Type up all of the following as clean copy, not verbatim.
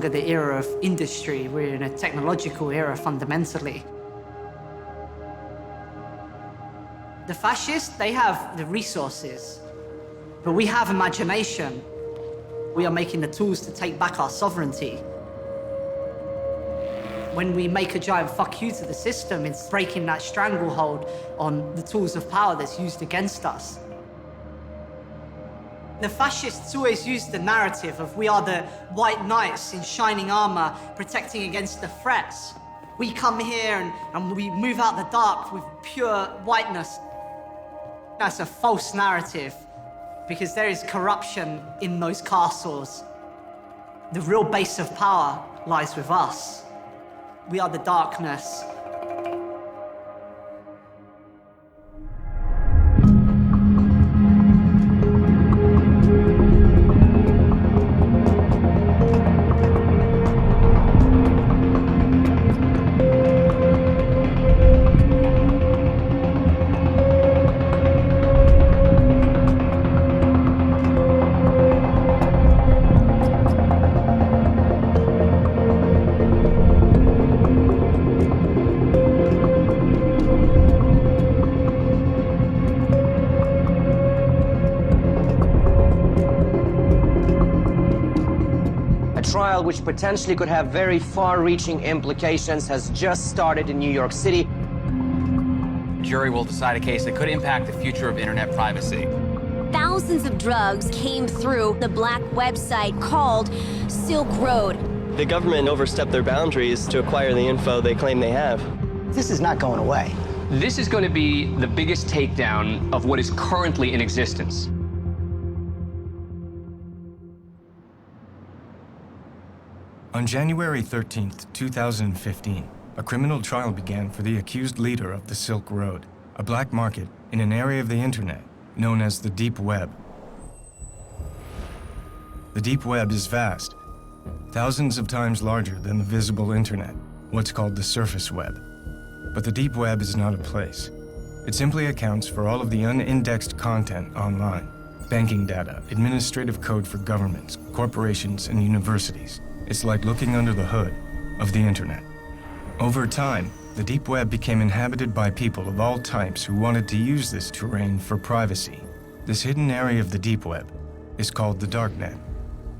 longer the era of industry. We're in a technological era, fundamentally. The fascists, they have the resources, but we have imagination. We are making the tools to take back our sovereignty. When we make a giant fuck you to the system, it's breaking that stranglehold on the tools of power that's used against us. The fascists always use the narrative of we are the white knights in shining armor protecting against the threats. We come here and we move out the dark with pure whiteness. That's a false narrative because there is corruption in those castles. The real base of power lies with us. We are the darkness. Trial which potentially could have very far-reaching implications has just started in New York City. The jury will decide a case that could impact the future of internet privacy. Thousands of drugs came through the black website called Silk Road. The government overstepped their boundaries to acquire the info they claim they have. This is not going away. This is going to be the biggest takedown of what is currently in existence. On January 13th, 2015, a criminal trial began for the accused leader of the Silk Road, a black market in an area of the internet known as the Deep Web. The Deep Web is vast, thousands of times larger than the visible internet, what's called the surface web. But the Deep Web is not a place. It simply accounts for all of the unindexed content online, banking data, administrative code for governments, corporations, and universities. It's like looking under the hood of the internet. Over time, the Deep Web became inhabited by people of all types who wanted to use this terrain for privacy. This hidden area of the Deep Web is called the Darknet,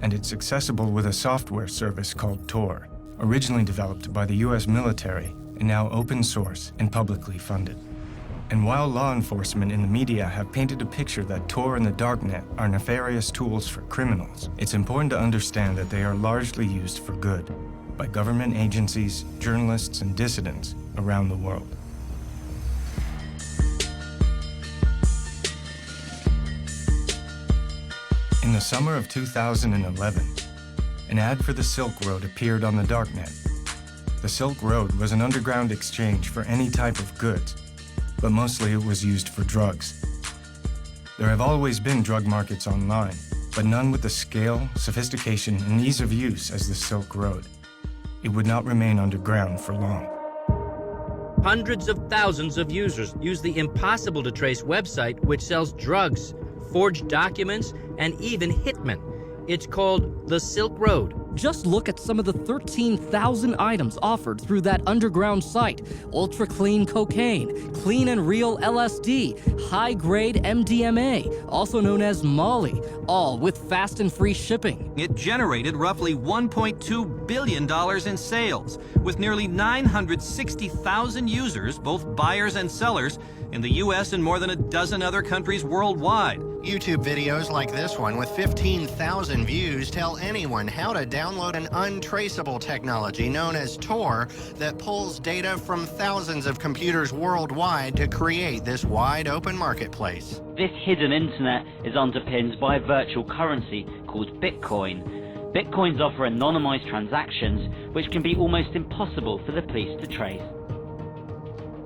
and it's accessible with a software service called Tor, originally developed by the US military and now open source and publicly funded. And while law enforcement and the media have painted a picture that Tor and the Darknet are nefarious tools for criminals, it's important to understand that they are largely used for good by government agencies, journalists, and dissidents around the world. In the summer of 2011, an ad for the Silk Road appeared on the Darknet. The Silk Road was an underground exchange for any type of goods, but mostly it was used for drugs. There have always been drug markets online, but none with the scale, sophistication, and ease of use as the Silk Road. It would not remain underground for long. Hundreds of thousands of users use the impossible-to-trace website which sells drugs, forged documents, and even hitmen. It's called the Silk Road. Just look at some of the 13,000 items offered through that underground site. Ultra-clean cocaine, clean and real LSD, high-grade MDMA, also known as Molly, all with fast and free shipping. It generated roughly $1.2 billion in sales, with nearly 960,000 users, both buyers and sellers, in the US and more than a dozen other countries worldwide. YouTube videos like this one with 15,000 views tell anyone how to download an untraceable technology known as Tor that pulls data from thousands of computers worldwide to create this wide open marketplace. This hidden internet is underpinned by a virtual currency called Bitcoin. Bitcoins offer anonymized transactions which can be almost impossible for the police to trace.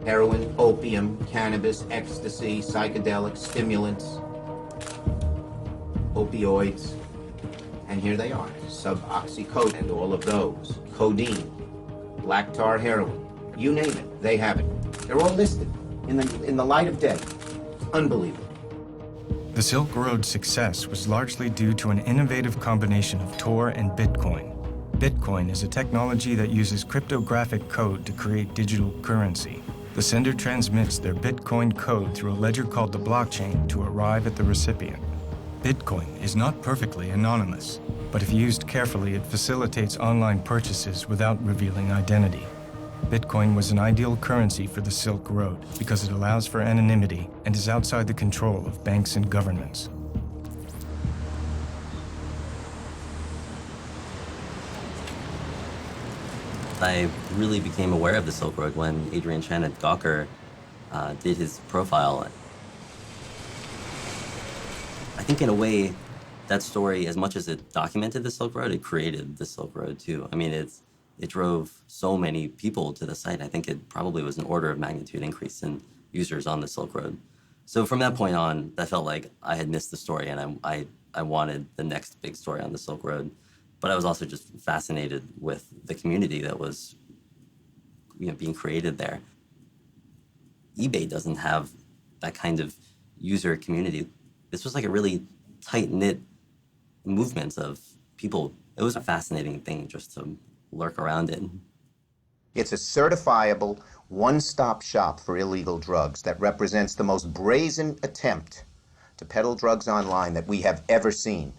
Heroin, opium, cannabis, ecstasy, psychedelics, stimulants, opioids, and here they are, suboxycodone and all of those, codeine, black tar heroin, you name it, they have it. They're all listed in the light of day. Unbelievable. The Silk Road's success was largely due to an innovative combination of Tor and Bitcoin. Bitcoin is a technology that uses cryptographic code to create digital currency. The sender transmits their Bitcoin code through a ledger called the blockchain to arrive at the recipient. Bitcoin is not perfectly anonymous, but if used carefully, it facilitates online purchases without revealing identity. Bitcoin was an ideal currency for the Silk Road because it allows for anonymity and is outside the control of banks and governments. I really became aware of the Silk Road when Adrian Chen at Gawker did his profile. I think in a way, that story, as much as it documented the Silk Road, it created the Silk Road too. I mean, it drove so many people to the site. I think it probably was an order of magnitude increase in users on the Silk Road. So from that point on, I felt like I had missed the story and I wanted the next big story on the Silk Road. But I was also just fascinated with the community that was, being created there. eBay doesn't have that kind of user community. This was like a really tight-knit movement of people. It was a fascinating thing just to lurk around in. It's a certifiable, one-stop shop for illegal drugs that represents the most brazen attempt to peddle drugs online that we have ever seen.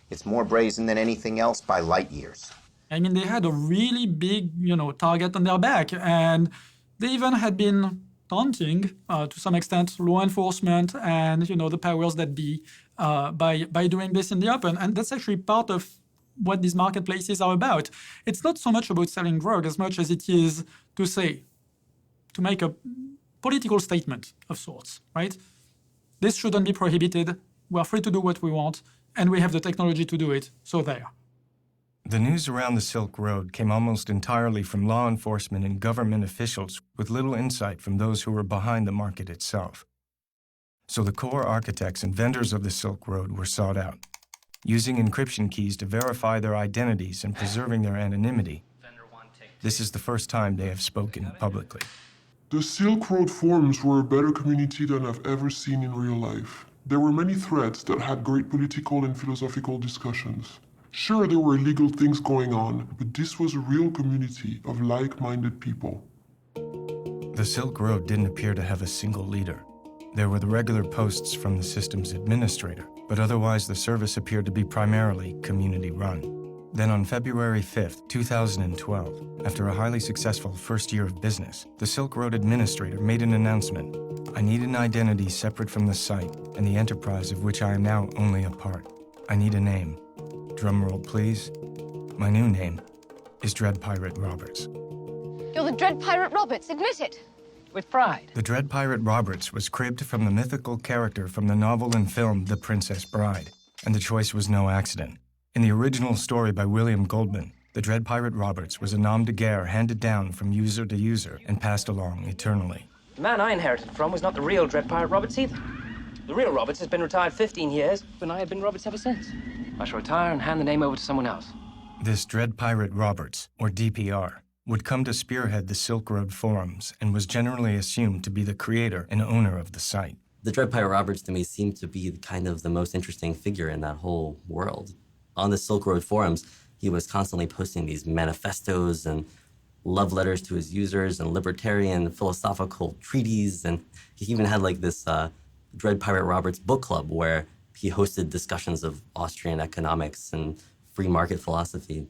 It's more brazen than anything else by light years. I mean, they had a really big, target on their back, and they even had been taunting, to some extent, law enforcement and, the powers that be by doing this in the open. And that's actually part of what these marketplaces are about. It's not so much about selling drugs as much as it is to make a political statement of sorts, right? This shouldn't be prohibited. We're free to do what we want, and we have the technology to do it, so there. The news around the Silk Road came almost entirely from law enforcement and government officials with little insight from those who were behind the market itself. So the core architects and vendors of the Silk Road were sought out. Using encryption keys to verify their identities and preserving their anonymity, this is the first time they have spoken publicly. The Silk Road forums were a better community than I've ever seen in real life. There were many threads that had great political and philosophical discussions. Sure, there were illegal things going on, but this was a real community of like-minded people. The Silk Road didn't appear to have a single leader. There were the regular posts from the system's administrator, but otherwise the service appeared to be primarily community-run. Then on February 5th, 2012, after a highly successful first year of business, the Silk Road administrator made an announcement. I need an identity separate from the site and the enterprise of which I am now only a part. I need a name. Drumroll, please. My new name is Dread Pirate Roberts. You're the Dread Pirate Roberts, admit it. With pride. The Dread Pirate Roberts was cribbed from the mythical character from the novel and film The Princess Bride, and the choice was no accident. In the original story by William Goldman, the Dread Pirate Roberts was a nom de guerre handed down from user to user and passed along eternally. The man I inherited from was not the real Dread Pirate Roberts either. The real Roberts has been retired 15 years, and I have been Roberts ever since. I shall retire and hand the name over to someone else. This Dread Pirate Roberts, or DPR, would come to spearhead the Silk Road forums and was generally assumed to be the creator and owner of the site. The Dread Pirate Roberts to me seemed to be kind of the most interesting figure in that whole world. On the Silk Road forums, he was constantly posting these manifestos and love letters to his users and libertarian philosophical treatises, and he even had like this Dread Pirate Roberts book club where he hosted discussions of Austrian economics and free market philosophy.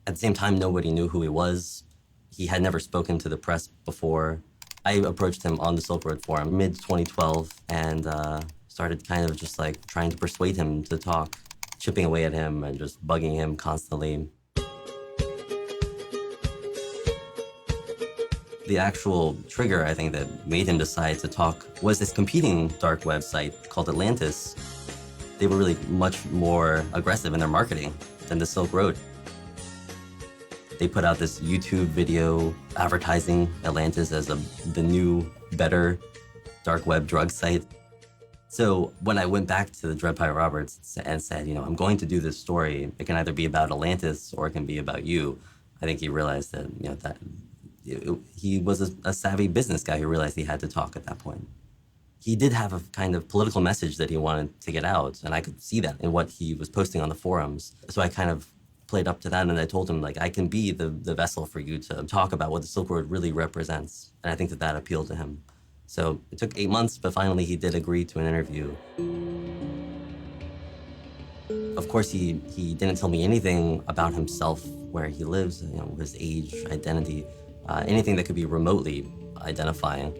At the same time, nobody knew who he was. He had never spoken to the press before. I approached him on the Silk Road forum mid-2012 and started kind of just like trying to persuade him to talk, chipping away at him and just bugging him constantly. The actual trigger, I think, that made him decide to talk was this competing dark website called Atlantis. They were really much more aggressive in their marketing than the Silk Road. They put out this YouTube video advertising Atlantis as the new, better dark web drug site. So when I went back to the Dread Pirate Roberts and said, I'm going to do this story, it can either be about Atlantis or it can be about you, I think he realized that, he was a savvy business guy who realized he had to talk at that point. He did have a kind of political message that he wanted to get out, and I could see that in what he was posting on the forums. So I kind of played up to that, and I told him, like, I can be the vessel for you to talk about what the Silk Road really represents. And I think that appealed to him. So it took 8 months, but finally he did agree to an interview. Of course, he didn't tell me anything about himself, where he lives, you know, his age, identity, anything that could be remotely identifying.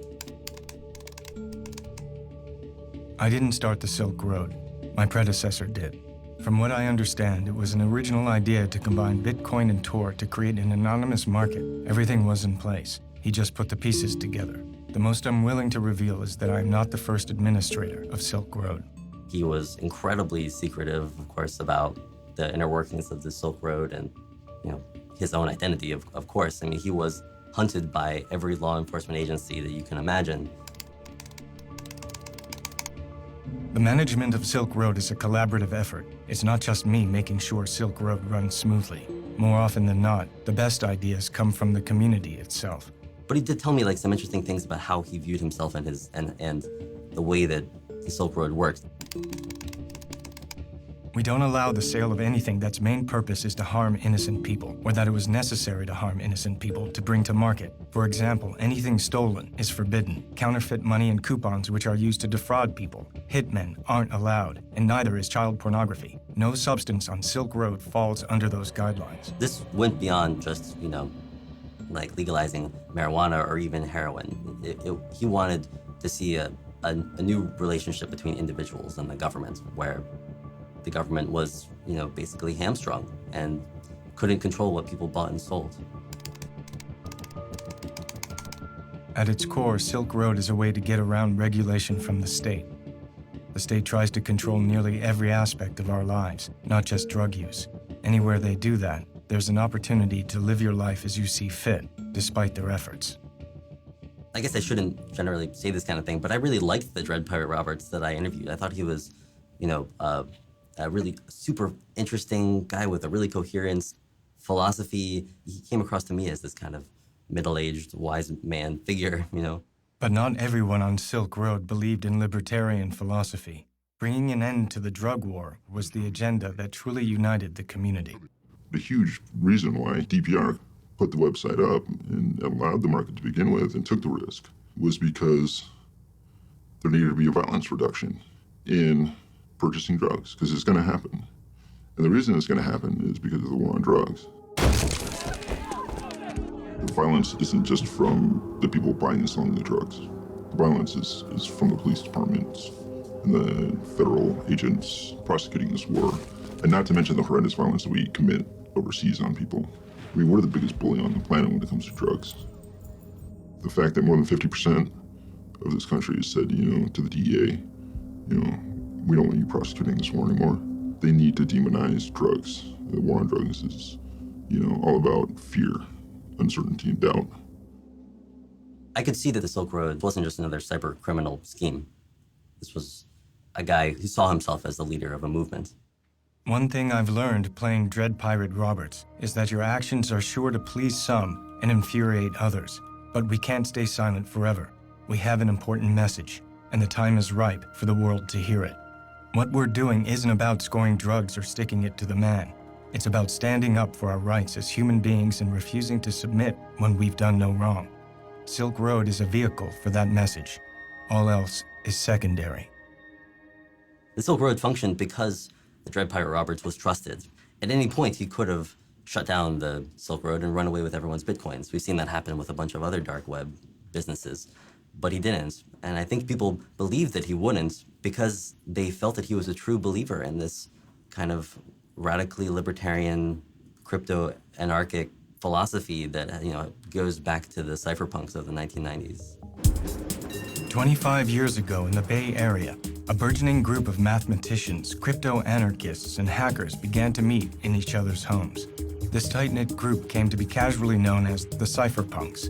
I didn't start the Silk Road. My predecessor did. From what I understand, it was an original idea to combine Bitcoin and Tor to create an anonymous market. Everything was in place. He just put the pieces together. The most I'm willing to reveal is that I am not the first administrator of Silk Road. He was incredibly secretive, of course, about the inner workings of the Silk Road and, you know, his own identity, of course. I mean, he was hunted by every law enforcement agency that you can imagine. The management of Silk Road is a collaborative effort. It's not just me making sure Silk Road runs smoothly. More often than not, the best ideas come from the community itself. But he did tell me, like, some interesting things about how he viewed himself and and the way that the Silk Road works. We don't allow the sale of anything that's main purpose is to harm innocent people, or that it was necessary to harm innocent people to bring to market. For example, anything stolen is forbidden. Counterfeit money and coupons which are used to defraud people. Hitmen aren't allowed, and neither is child pornography. No substance on Silk Road falls under those guidelines. This went beyond just, you know, like legalizing marijuana or even heroin. He wanted to see a new relationship between individuals and the government, where the government was, you know, basically hamstrung and couldn't control what people bought and sold. At its core, Silk Road is a way to get around regulation from the state. The state tries to control nearly every aspect of our lives, not just drug use. Anywhere they do that, there's an opportunity to live your life as you see fit, despite their efforts. I guess I shouldn't generally say this kind of thing, but I really liked the Dread Pirate Roberts that I interviewed. I thought he was, you know, a really super interesting guy with a really coherent philosophy. He came across to me as this kind of middle-aged, wise man figure, you know. But not everyone on Silk Road believed in libertarian philosophy. Bringing an end to the drug war was the agenda that truly united the community. The huge reason why DPR put the website up and allowed the market to begin with and took the risk was because there needed to be a violence reduction in purchasing drugs, because it's going to happen. And the reason it's going to happen is because of the war on drugs. The violence isn't just from the people buying and selling the drugs. The violence is from the police departments and the federal agents prosecuting this war. And not to mention the horrendous violence that we commit overseas on people. I mean, we're the biggest bully on the planet when it comes to drugs. The fact that more than 50% of this country has said, you know, to the DEA, you know, we don't want you prosecuting this war anymore. They need to demonize drugs. The war on drugs is, you know, all about fear, uncertainty, and doubt. I could see that the Silk Road wasn't just another cyber criminal scheme. This was a guy who saw himself as the leader of a movement. One thing I've learned playing Dread Pirate Roberts is that your actions are sure to please some and infuriate others. But we can't stay silent forever. We have an important message, and the time is ripe for the world to hear it. What we're doing isn't about scoring drugs or sticking it to the man. It's about standing up for our rights as human beings and refusing to submit when we've done no wrong. Silk Road is a vehicle for that message. All else is secondary. The Silk Road functioned because the Dread Pirate Roberts was trusted. At any point, he could have shut down the Silk Road and run away with everyone's bitcoins. We've seen that happen with a bunch of other dark web businesses, but he didn't. And I think people believed that he wouldn't because they felt that he was a true believer in this kind of radically libertarian, crypto-anarchic philosophy that, you know, goes back to the cypherpunks of the 1990s. 25 years ago in the Bay Area, a burgeoning group of mathematicians, crypto-anarchists, and hackers began to meet in each other's homes. This tight-knit group came to be casually known as the cypherpunks.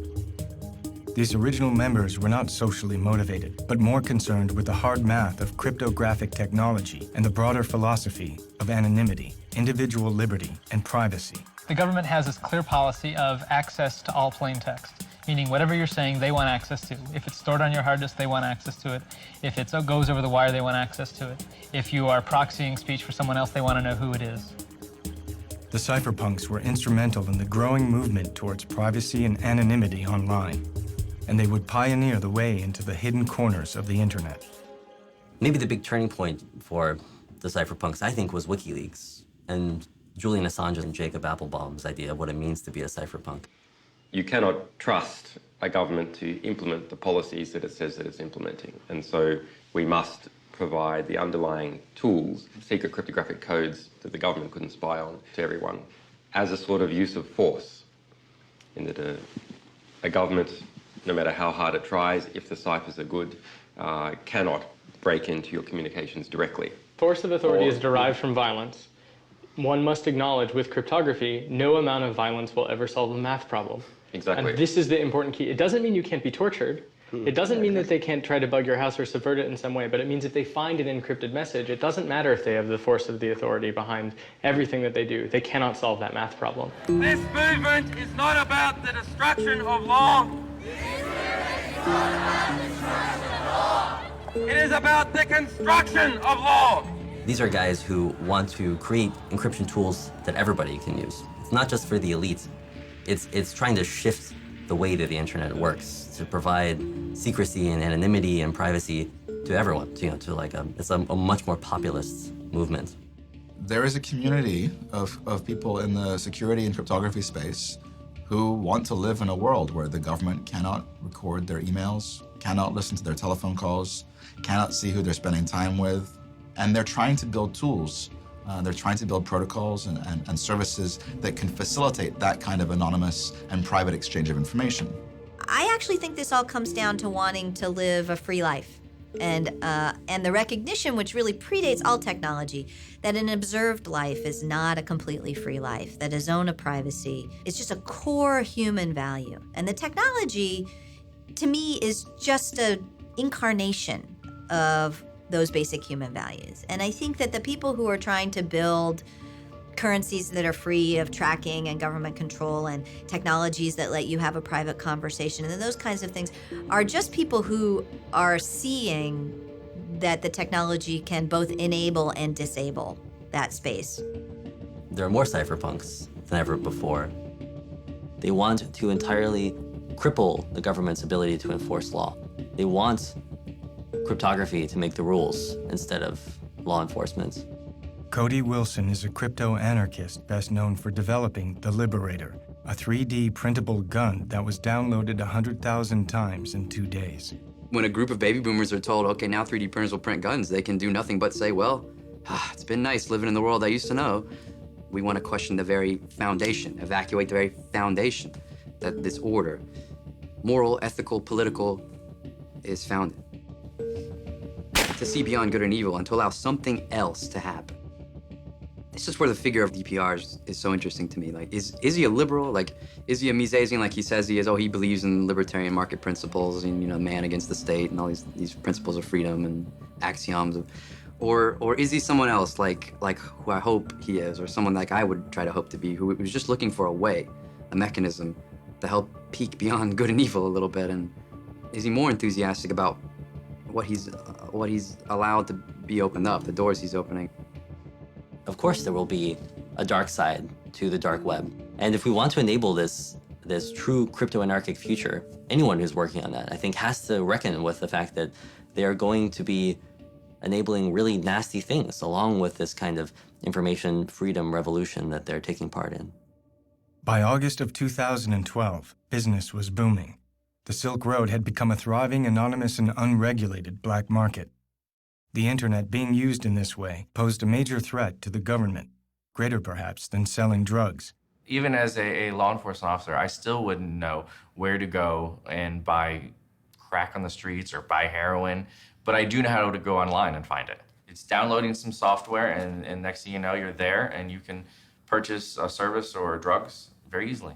These original members were not socially motivated, but more concerned with the hard math of cryptographic technology and the broader philosophy of anonymity, individual liberty, and privacy. The government has this clear policy of access to all plain text, meaning whatever you're saying, they want access to. If it's stored on your hard disk, they want access to it. If it goes over the wire, they want access to it. If you are proxying speech for someone else, they want to know who it is. The cypherpunks were instrumental in the growing movement towards privacy and anonymity online, and they would pioneer the way into the hidden corners of the internet. Maybe the big turning point for the cypherpunks, I think, was WikiLeaks and Julian Assange and Jacob Appelbaum's idea of what it means to be a cypherpunk. You cannot trust a government to implement the policies that it says that it's implementing. And so we must provide the underlying tools, secret cryptographic codes that the government couldn't spy on, to everyone as a sort of use of force, in that a government, no matter how hard it tries, if the ciphers are good, cannot break into your communications directly. Force of authority is derived from violence. One must acknowledge with cryptography, no amount of violence will ever solve a math problem. Exactly. And this is the important key. It doesn't mean you can't be tortured. It doesn't mean that they can't try to bug your house or subvert it in some way, but it means if they find an encrypted message, it doesn't matter if they have the force of the authority behind everything that they do. They cannot solve that math problem. This movement is not about the destruction of law. It is about the construction of law. These are guys who want to create encryption tools that everybody can use. It's not just for the elite. It's trying to shift the way that the internet works to provide secrecy and anonymity and privacy to everyone. It's a much more populist movement. There is a community of people in the security and cryptography space who want to live in a world where the government cannot record their emails, cannot listen to their telephone calls, cannot see who they're spending time with, and they're trying to build tools. They're trying to build protocols and services that can facilitate that kind of anonymous and private exchange of information. I actually think this all comes down to wanting to live a free life and the recognition, which really predates all technology, that an observed life is not a completely free life, that a zone of privacy is just a core human value. And the technology, to me, is just an incarnation of those basic human values. And I think that the people who are trying to build currencies that are free of tracking and government control and technologies that let you have a private conversation and those kinds of things are just people who are seeing that the technology can both enable and disable that space. There are more cypherpunks than ever before. They want to entirely cripple the government's ability to enforce law. They want cryptography to make the rules instead of law enforcement. Cody Wilson is a crypto-anarchist best known for developing the Liberator, a 3D printable gun that was downloaded 100,000 times in 2 days. When a group of baby boomers are told, okay, now 3D printers will print guns, they can do nothing but say, well, it's been nice living in the world I used to know. We want to question the very foundation, evacuate the very foundation that this order, moral, ethical, political, is founded. To see beyond good and evil and to allow something else to happen. This is where the figure of DPR is so interesting to me. Like, is he a liberal? Like, is he a Misesian like he says he is? Oh, he believes in libertarian market principles and, man against the state and all these principles of freedom and axioms of, or is he someone else like who I hope he is, or someone like I would try to hope to be, who was just looking for a way, a mechanism to help peek beyond good and evil a little bit? And is he more enthusiastic about what he's allowed to be opened up, the doors he's opening? Of course, there will be a dark side to the dark web. And if we want to enable this true crypto-anarchic future, anyone who's working on that, I think, has to reckon with the fact that they are going to be enabling really nasty things along with this kind of information freedom revolution that they're taking part in. By August of 2012, business was booming. The Silk Road had become a thriving, anonymous, and unregulated black market. The internet being used in this way posed a major threat to the government, greater perhaps than selling drugs. Even as a law enforcement officer, I still wouldn't know where to go and buy crack on the streets or buy heroin, but I do know how to go online and find it. It's downloading some software, and next thing you know, you're there, and you can purchase a service or drugs very easily.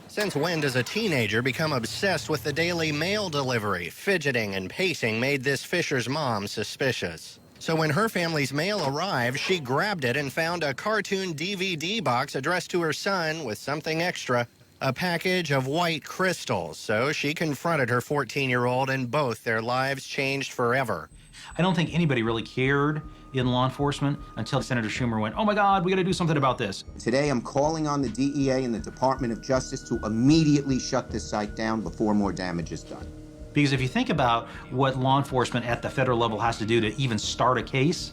Since when does a teenager become obsessed with the daily mail delivery? Fidgeting and pacing made this Fisher's mom suspicious. So when her family's mail arrived, she grabbed it and found a cartoon DVD box addressed to her son with something extra. a package of white crystals. So she confronted her 14-year-old, and both their lives changed forever. I don't think anybody really cared in law enforcement until Senator Schumer went, oh my God, we got to do something about this. Today, I'm calling on the DEA and the Department of Justice to immediately shut this site down before more damage is done. Because if you think about what law enforcement at the federal level has to do to even start a case,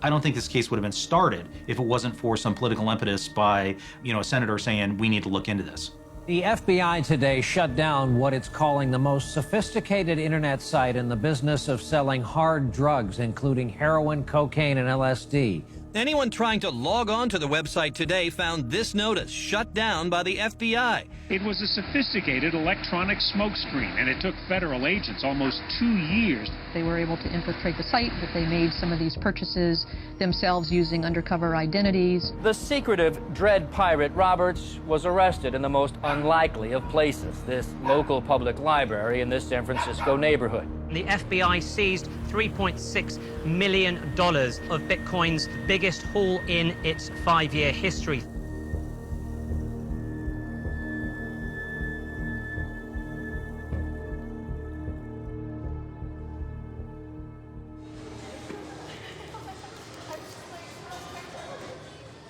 I don't think this case would have been started if it wasn't for some political impetus by, a senator saying, we need to look into this. The FBI today shut down what it's calling the most sophisticated internet site in the business of selling hard drugs, including heroin, cocaine, and LSD. Anyone trying to log on to the website today found this notice shut down by the FBI. It was a sophisticated electronic smokescreen, and it took federal agents almost 2 years. They were able to infiltrate the site, but they made some of these purchases themselves using undercover identities. The secretive Dread Pirate Roberts was arrested in the most unlikely of places, this local public library in this San Francisco neighborhood. The FBI seized $3.6 million of Bitcoin's biggest haul in its 5-year history.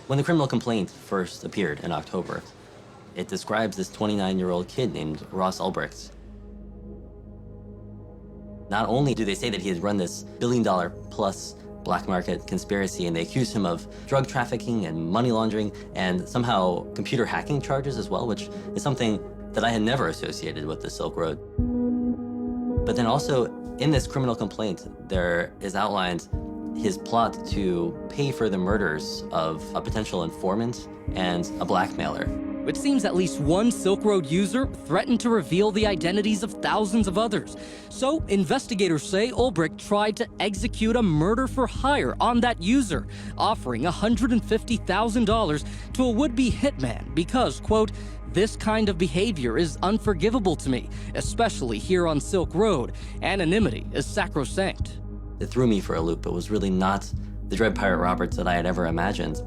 When the criminal complaint first appeared in October, it describes this 29-year-old kid named Ross Ulbricht. Not only do they say that he has run this billion-dollar-plus black market conspiracy, and they accuse him of drug trafficking and money laundering and somehow computer hacking charges as well, which is something that I had never associated with the Silk Road. But then also in this criminal complaint, there is outlined his plot to pay for the murders of a potential informant and a blackmailer. It seems at least one Silk Road user threatened to reveal the identities of thousands of others. So, investigators say Ulbricht tried to execute a murder for hire on that user, offering $150,000 to a would-be hitman because, quote, "This kind of behavior is unforgivable to me, especially here on Silk Road. Anonymity is sacrosanct." It threw me for a loop. It was really not the Dread Pirate Roberts that I had ever imagined.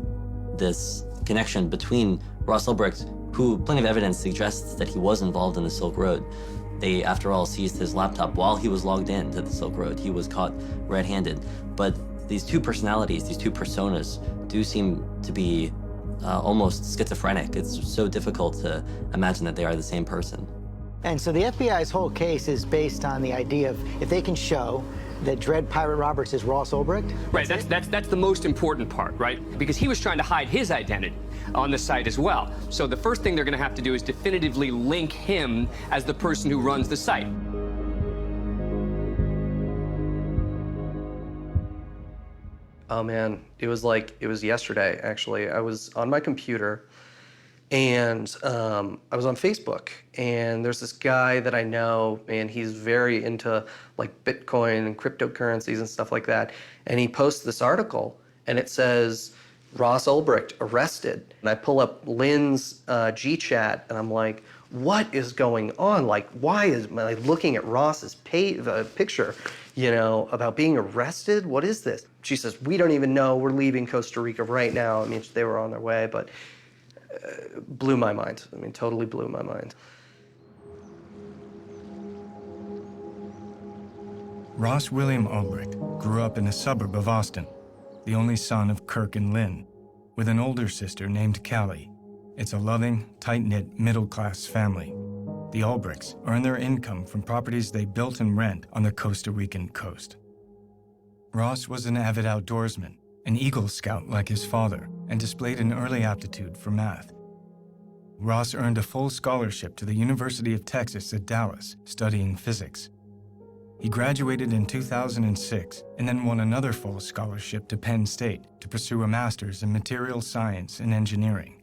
This connection between Ross Ulbricht, who plenty of evidence suggests that he was involved in the Silk Road. They, after all, seized his laptop while he was logged in to the Silk Road. He was caught red-handed. But these two personalities, these two personas, do seem to be almost schizophrenic. It's so difficult to imagine that they are the same person. And so the FBI's whole case is based on the idea of if they can show that Dread Pirate Roberts is Ross Ulbricht. Right, that's the most important part, right? Because he was trying to hide his identity on the site as well. So the first thing they're going to have to do is definitively link him as the person who runs the site. Oh man, it was yesterday, actually. I was on my computer and I was on Facebook, and there's this guy that I know, and he's very into like Bitcoin and cryptocurrencies and stuff like that. And he posts this article, and it says, Ross Ulbricht arrested. And I pull up Lynn's GChat, and I'm like, what is going on? Like, why is I looking at Ross's picture, about being arrested? What is this? She says, we don't even know. We're leaving Costa Rica right now. I mean, they were on their way, but blew my mind. I mean, totally blew my mind. Ross William Ulbricht grew up in a suburb of Austin, the only son of Kirk and Lynn, with an older sister named Callie. It's a loving, tight-knit, middle-class family. The Ulbrichts earn their income from properties they built and rent on the Costa Rican coast. Ross was an avid outdoorsman, an Eagle Scout like his father, and displayed an early aptitude for math. Ross earned a full scholarship to the University of Texas at Dallas, studying physics. He graduated in 2006 and then won another full scholarship to Penn State to pursue a master's in material science and engineering.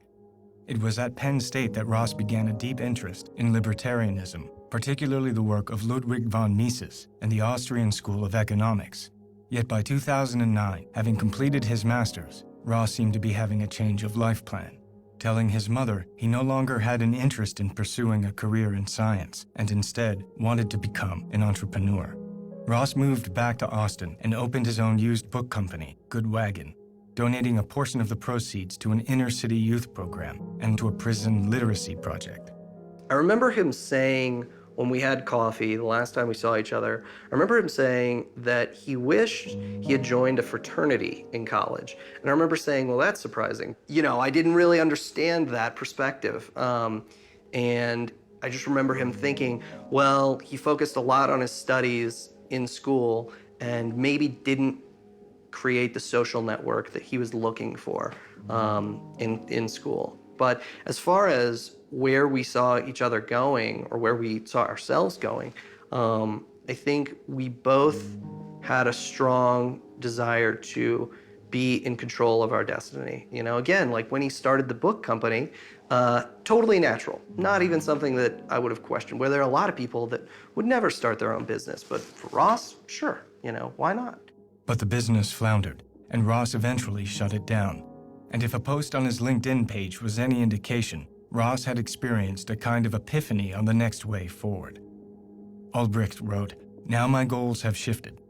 It was at Penn State that Ross began a deep interest in libertarianism, particularly the work of Ludwig von Mises and the Austrian School of Economics. Yet by 2009, having completed his master's, Ross seemed to be having a change of life plan, telling his mother he no longer had an interest in pursuing a career in science and instead wanted to become an entrepreneur. Ross moved back to Austin and opened his own used book company, Good Wagon, donating a portion of the proceeds to an inner-city youth program and to a prison literacy project. I remember him saying when we had coffee, the last time we saw each other, I remember him saying that he wished he had joined a fraternity in college. And I remember saying, well, that's surprising. You know, I didn't really understand that perspective. And I just remember him thinking, well, he focused a lot on his studies in school and maybe didn't create the social network that he was looking for in school. But as far as where we saw each other going or where we saw ourselves going, I think we both had a strong desire to be in control of our destiny. You know, again, like when he started the book company, totally natural, not even something that I would have questioned, where there are a lot of people that would never start their own business. But for Ross, sure, you know, why not? But the business floundered, and Ross eventually shut it down. And if a post on his LinkedIn page was any indication, Ross had experienced a kind of epiphany on the next way forward. Albrecht wrote, "Now my goals have shifted.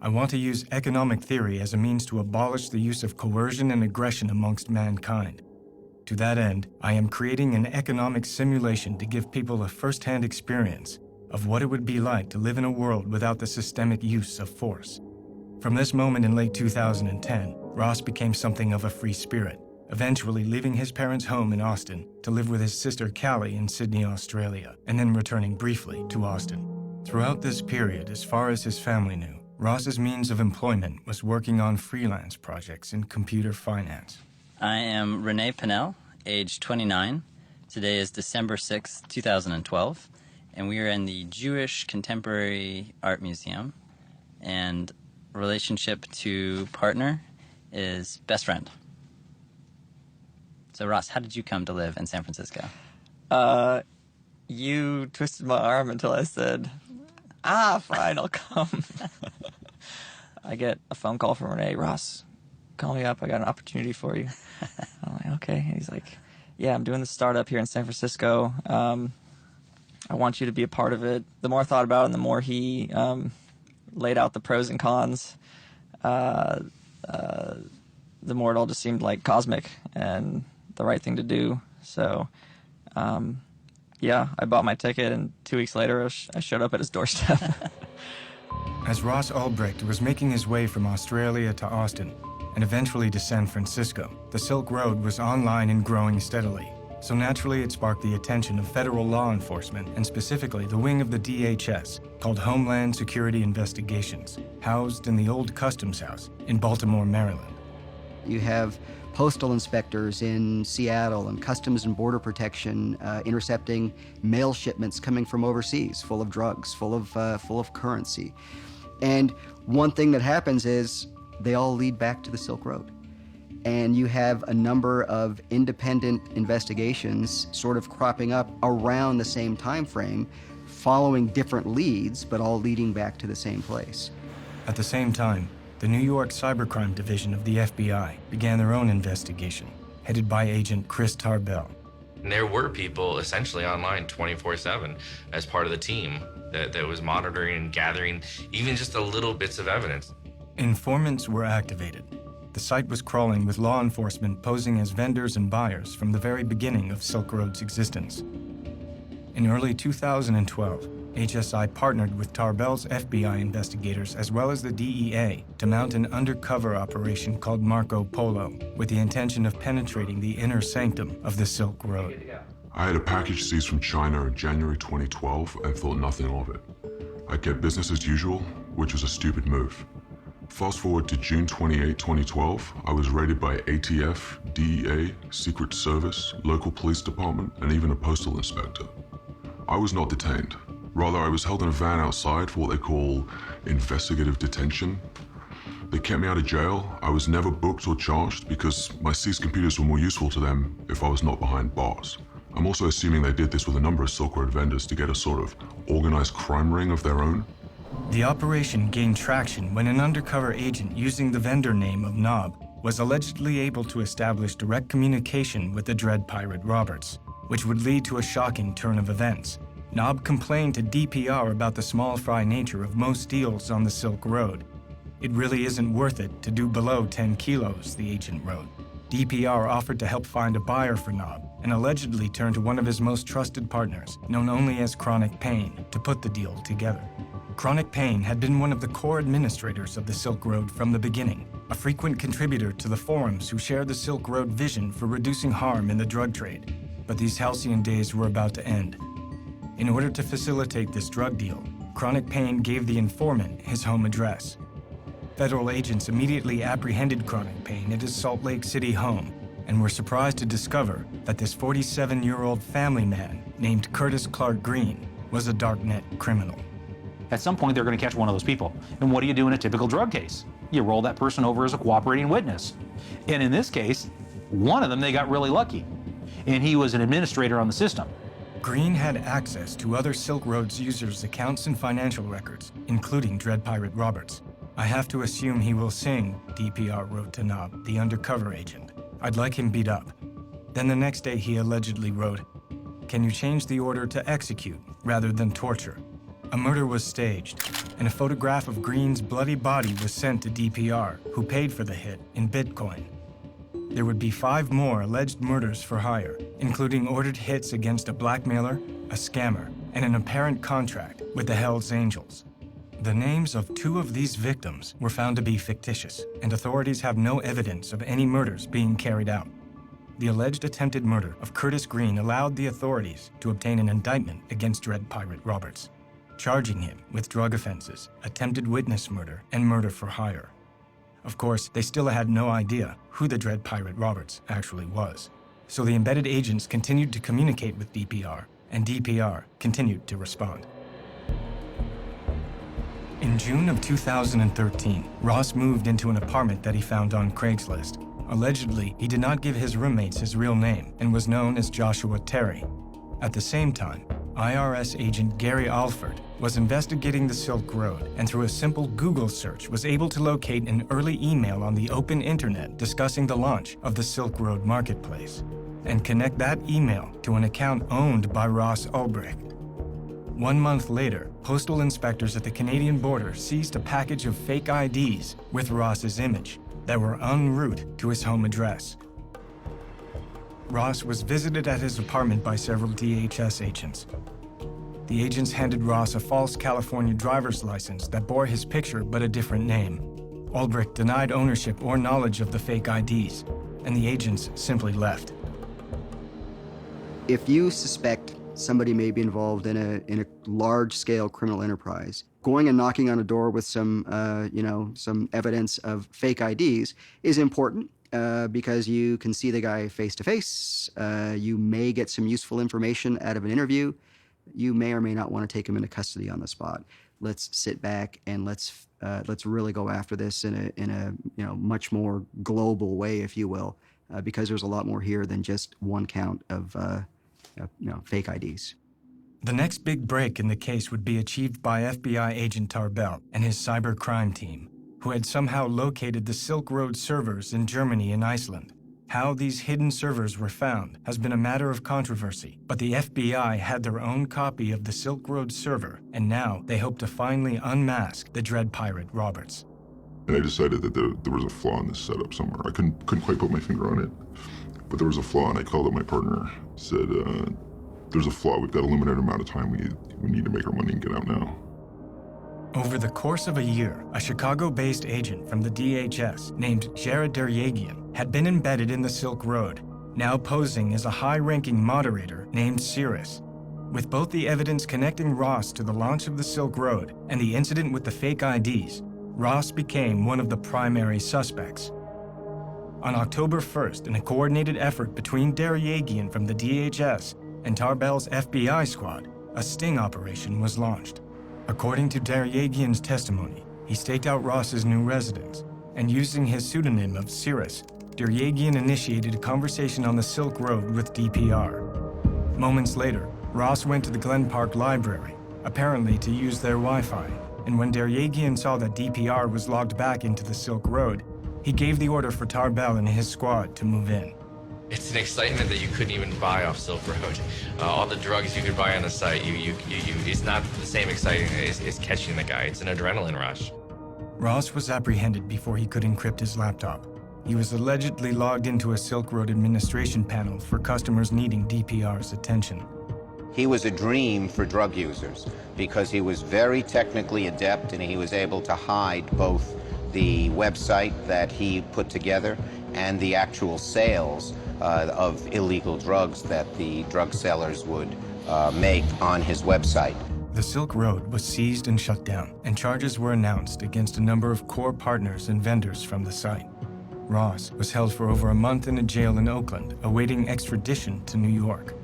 I want to use economic theory as a means to abolish the use of coercion and aggression amongst mankind. To that end, I am creating an economic simulation to give people a first-hand experience of what it would be like to live in a world without the systemic use of force." From this moment in late 2010, Ross became something of a free spirit, eventually leaving his parents' home in Austin to live with his sister Callie in Sydney, Australia, and then returning briefly to Austin. Throughout this period, as far as his family knew, Ross's means of employment was working on freelance projects in computer finance. I am Renee Pinnell, age 29. Today is December 6, 2012, and we are in the Jewish Contemporary Art Museum, and relationship to partner is best friend. So Ross, how did you come to live in San Francisco? You twisted my arm until I said, fine, I'll come. I get a phone call from Renee. "Ross, call me up. I got an opportunity for you." I'm like, okay. And he's like, "Yeah, I'm doing this startup here in San Francisco. I want you to be a part of it." The more I thought about it, and the more he laid out the pros and cons, the more it all just seemed like cosmic and the right thing to do. So, yeah, I bought my ticket, and 2 weeks later, I showed up at his doorstep. As Ross Albrecht was making his way from Australia to Austin, and eventually to San Francisco, the Silk Road was online and growing steadily. So naturally, it sparked the attention of federal law enforcement, and specifically the wing of the DHS, called Homeland Security Investigations, housed in the old Customs House in Baltimore, Maryland. You have postal inspectors in Seattle and Customs and Border Protection intercepting mail shipments coming from overseas, full of drugs, full of currency. And one thing that happens is they all lead back to the Silk Road. And you have a number of independent investigations sort of cropping up around the same time frame, following different leads, but all leading back to the same place. At the same time, the New York Cybercrime Division of the FBI began their own investigation, headed by Agent Chris Tarbell. And there were people essentially online 24/7 as part of the team that was monitoring and gathering even just a little bits of evidence. Informants were activated. The site was crawling with law enforcement posing as vendors and buyers from the very beginning of Silk Road's existence. In early 2012, HSI partnered with Tarbell's FBI investigators as well as the DEA to mount an undercover operation called Marco Polo with the intention of penetrating the inner sanctum of the Silk Road. I had a package seized from China in January 2012 and thought nothing of it. I'd get business as usual, which was a stupid move. Fast forward to June 28, 2012, I was raided by ATF, DEA, Secret Service, local police department, and even a postal inspector. I was not detained. Rather, I was held in a van outside for what they call investigative detention. They kept me out of jail. I was never booked or charged because my seized computers were more useful to them if I was not behind bars. I'm also assuming they did this with a number of Silk Road vendors to get a sort of organized crime ring of their own. The operation gained traction when an undercover agent using the vendor name of Nob was allegedly able to establish direct communication with the Dread Pirate Roberts, which would lead to a shocking turn of events. Nob complained to DPR about the small fry nature of most deals on the Silk Road. It really isn't worth it to do below 10 kilos, the agent wrote. DPR offered to help find a buyer for Nob, and allegedly turned to one of his most trusted partners, known only as Chronic Pain, to put the deal together. Chronic Pain had been one of the core administrators of the Silk Road from the beginning, a frequent contributor to the forums who shared the Silk Road vision for reducing harm in the drug trade. But these halcyon days were about to end. In order to facilitate this drug deal, Chronic Pain gave the informant his home address. Federal agents immediately apprehended Chronic Pain at his Salt Lake City home and were surprised to discover that this 47-year-old family man named Curtis Clark Green was a darknet criminal. At some point, they're going to catch one of those people. And what do you do in a typical drug case? You roll that person over as a cooperating witness. And in this case, one of them, they got really lucky. And he was an administrator on the system. Green had access to other Silk Road's users' accounts and financial records, including Dread Pirate Roberts. I have to assume he will sing, DPR wrote to Knob, the undercover agent. I'd like him beat up. Then the next day he allegedly wrote, "Can you change the order to execute rather than torture?" A murder was staged, and a photograph of Green's bloody body was sent to DPR, who paid for the hit in Bitcoin. There would be 5 more alleged murders for hire, including ordered hits against a blackmailer, a scammer, and an apparent contract with the Hells Angels. The names of 2 of these victims were found to be fictitious, and authorities have no evidence of any murders being carried out. The alleged attempted murder of Curtis Green allowed the authorities to obtain an indictment against Dread Pirate Roberts, charging him with drug offenses, attempted witness murder, and murder for hire. Of course, they still had no idea who the Dread Pirate Roberts actually was. So the embedded agents continued to communicate with DPR, and DPR continued to respond. In June of 2013, Ross moved into an apartment that he found on Craigslist. Allegedly, he did not give his roommates his real name and was known as Joshua Terry. At the same time, IRS agent Gary Alford was investigating the Silk Road and through a simple Google search was able to locate an early email on the open internet discussing the launch of the Silk Road Marketplace and connect that email to an account owned by Ross Ulbricht. 1 month later, postal inspectors at the Canadian border seized a package of fake IDs with Ross's image that were en route to his home address. Ross was visited at his apartment by several DHS agents. The agents handed Ross a false California driver's license that bore his picture but a different name. Ulbricht denied ownership or knowledge of the fake IDs, and the agents simply left. If you suspect somebody may be involved in a large-scale criminal enterprise, going and knocking on a door with some evidence of fake IDs is important. Because you can see the guy face to face, you may get some useful information out of an interview. You may or may not want to take him into custody on the spot. Let's sit back and let's really go after this in a much more global way, if you will, because there's a lot more here than just one count of fake IDs. The next big break in the case would be achieved by FBI agent Tarbell and his cybercrime team, who had somehow located the Silk Road servers in Germany and Iceland. How these hidden servers were found has been a matter of controversy, but the FBI had their own copy of the Silk Road server, and now they hope to finally unmask the Dread Pirate Roberts. And I decided that there was a flaw in this setup somewhere. I couldn't quite put my finger on it, but there was a flaw, and I called up my partner, said, there's a flaw, we've got a limited amount of time, we need to make our money and get out now. Over the course of a year, a Chicago-based agent from the DHS named Jared Deryagian had been embedded in the Silk Road, now posing as a high-ranking moderator named Cirrus. With both the evidence connecting Ross to the launch of the Silk Road and the incident with the fake IDs, Ross became one of the primary suspects. On October 1st, in a coordinated effort between Deryagian from the DHS and Tarbell's FBI squad, a sting operation was launched. According to Deryagian's testimony, he staked out Ross's new residence, and using his pseudonym of Cirrus, Deryagian initiated a conversation on the Silk Road with DPR. Moments later, Ross went to the Glen Park Library, apparently to use their Wi-Fi, and when Deryagian saw that DPR was logged back into the Silk Road, he gave the order for Tarbell and his squad to move in. It's an excitement that you couldn't even buy off Silk Road. All the drugs you could buy on the site, it's not the same exciting as catching the guy. It's an adrenaline rush. Ross was apprehended before he could encrypt his laptop. He was allegedly logged into a Silk Road administration panel for customers needing DPR's attention. He was a dream for drug users because he was very technically adept and he was able to hide both the website that he put together and the actual sales of illegal drugs that the drug sellers would make on his website. The Silk Road was seized and shut down, and charges were announced against a number of core partners and vendors from the site. Ross was held for over a month in a jail in Oakland, awaiting extradition to New York.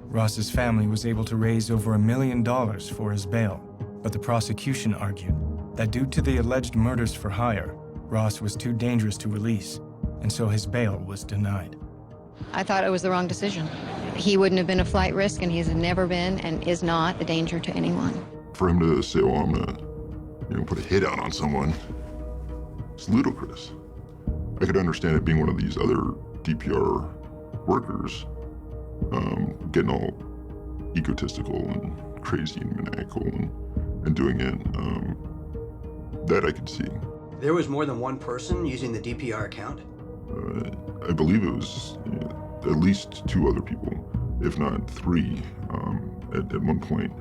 Ross's family was able to raise over $1 million for his bail, but the prosecution argued that due to the alleged murders for hire, Ross was too dangerous to release, and so his bail was denied. I thought it was the wrong decision. He wouldn't have been a flight risk, and he's never been and is not a danger to anyone. For him to say, well, I'm gonna, put a hit out on someone, it's ludicrous. I could understand it being one of these other DPR workers, getting all egotistical and crazy and maniacal and doing it. That I could see. There was more than one person using the DPR account? I believe it was at least 2 other people, if not 3, at one point.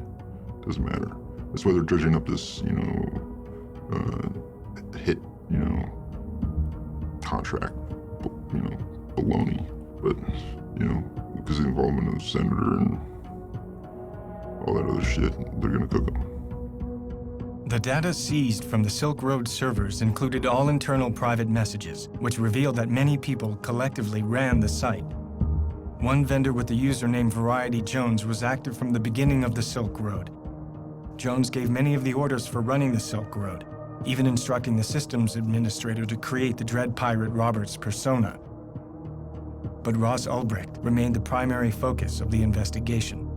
Doesn't matter. That's why they're dredging up this, hit, contract, baloney. But, because of the involvement of the senator and all that other shit, they're gonna cook them. The data seized from the Silk Road servers included all internal private messages, which revealed that many people collectively ran the site. One vendor with the username Variety Jones was active from the beginning of the Silk Road. Jones gave many of the orders for running the Silk Road, even instructing the systems administrator to create the Dread Pirate Roberts persona. But Ross Ulbricht remained the primary focus of the investigation.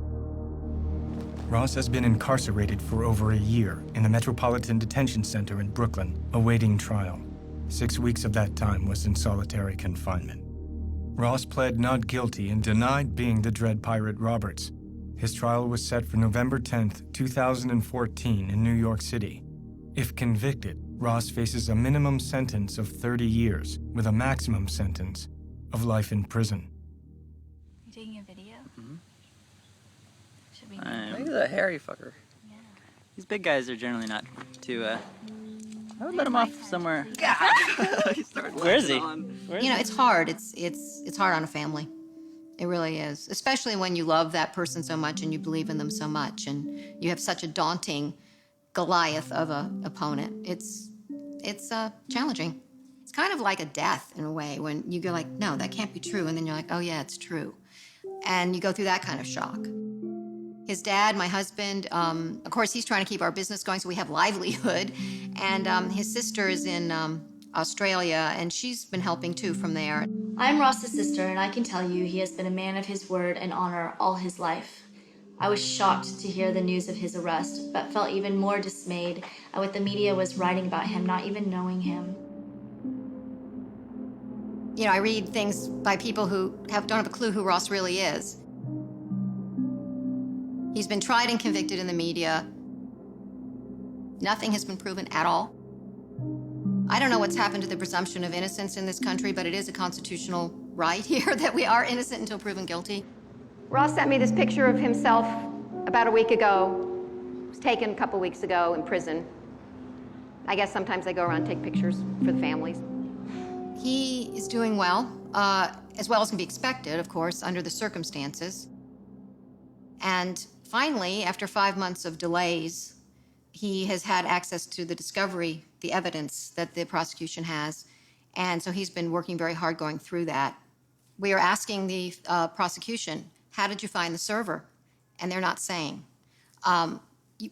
Ross has been incarcerated for over a year in the Metropolitan Detention Center in Brooklyn, awaiting trial. 6 weeks of that time was in solitary confinement. Ross pled not guilty and denied being the Dread Pirate Roberts. His trial was set for November 10th, 2014 in New York City. If convicted, Ross faces a minimum sentence of 30 years with a maximum sentence of life in prison. You taking a video? Should we? He's a hairy fucker. Yeah. These big guys are generally not too, I would let him off somewhere. Where is he? It's hard. It's hard on a family. It really is. Especially when you love that person so much and you believe in them so much and you have such a daunting Goliath of an opponent. It's challenging. It's kind of like a death in a way when you go like, no, that can't be true. And then you're like, oh yeah, it's true. And you go through that kind of shock. His dad, my husband, of course, he's trying to keep our business going so we have livelihood. And his sister is in Australia, and she's been helping too from there. I'm Ross's sister, and I can tell you he has been a man of his word and honor all his life. I was shocked to hear the news of his arrest, but felt even more dismayed at what the media was writing about him, not even knowing him. I read things by people who don't have a clue who Ross really is. He's been tried and convicted in the media. Nothing has been proven at all. I don't know what's happened to the presumption of innocence in this country, but it is a constitutional right here that we are innocent until proven guilty. Ross sent me this picture of himself about a week ago. It was taken a couple weeks ago in prison. I guess sometimes they go around and take pictures for the families. He is doing well as can be expected, of course, under the circumstances. And finally, after 5 months of delays, he has had access to the discovery, the evidence that the prosecution has. And so he's been working very hard going through that. We are asking the prosecution, how did you find the server? And they're not saying.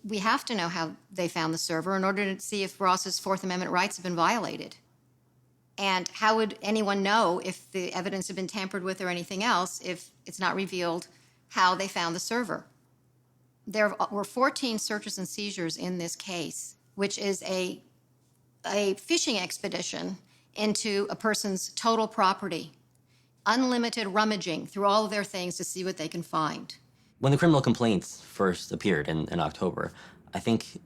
We have to know how they found the server in order to see if Ross's Fourth Amendment rights have been violated. And how would anyone know if the evidence had been tampered with or anything else if it's not revealed how they found the server? There were 14 searches and seizures in this case, which is a fishing expedition into a person's total property, unlimited rummaging through all of their things to see what they can find. When the criminal complaints first appeared in October, I think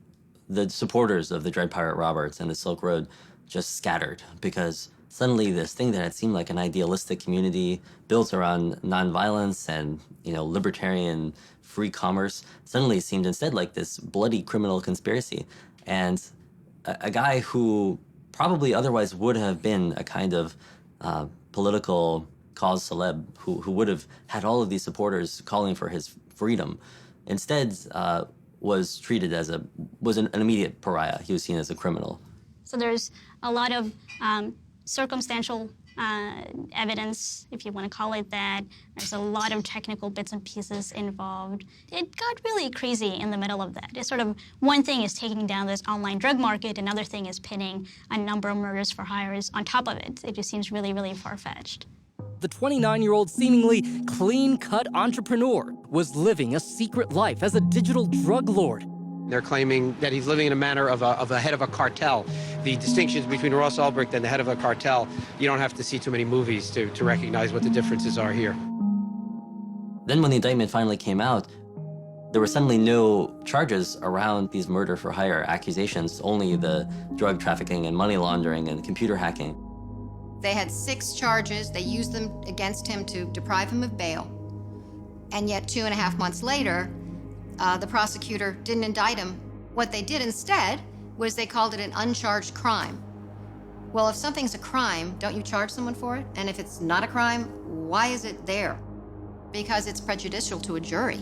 the supporters of the Dread Pirate Roberts and the Silk Road just scattered because suddenly this thing that had seemed like an idealistic community built around nonviolence and, libertarian free commerce suddenly seemed instead like this bloody criminal conspiracy. And a guy who probably otherwise would have been a kind of political cause celeb who would have had all of these supporters calling for his freedom, instead was treated as an immediate pariah. He was seen as a criminal. So there's a lot of circumstantial evidence, if you want to call it that. There's a lot of technical bits and pieces involved. It got really crazy in the middle of that. It's sort of one thing is taking down this online drug market, another thing is pinning a number of murders for hires on top of it. It just seems really, really far-fetched. The 29-year-old seemingly clean-cut entrepreneur was living a secret life as a digital drug lord. They're claiming that he's living in a manner of a head of a cartel. The distinctions between Ross Ulbricht and the head of a cartel, you don't have to see too many movies to recognize what the differences are here. Then when the indictment finally came out, there were suddenly no charges around these murder for hire accusations, only the drug trafficking and money laundering and computer hacking. They had 6 charges. They used them against him to deprive him of bail. And yet 2.5 months later, the prosecutor didn't indict him. What they did instead was they called it an uncharged crime. Well, if something's a crime, don't you charge someone for it? And if it's not a crime, why is it there? Because it's prejudicial to a jury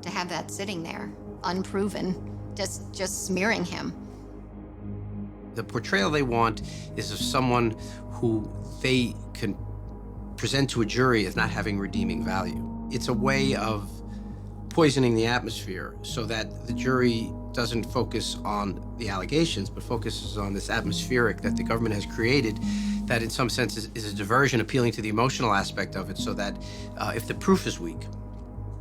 to have that sitting there, unproven, just smearing him. The portrayal they want is of someone who they can present to a jury as not having redeeming value. It's a way of poisoning the atmosphere so that the jury doesn't focus on the allegations, but focuses on this atmospheric that the government has created that in some sense is a diversion, appealing to the emotional aspect of it, so that if the proof is weak,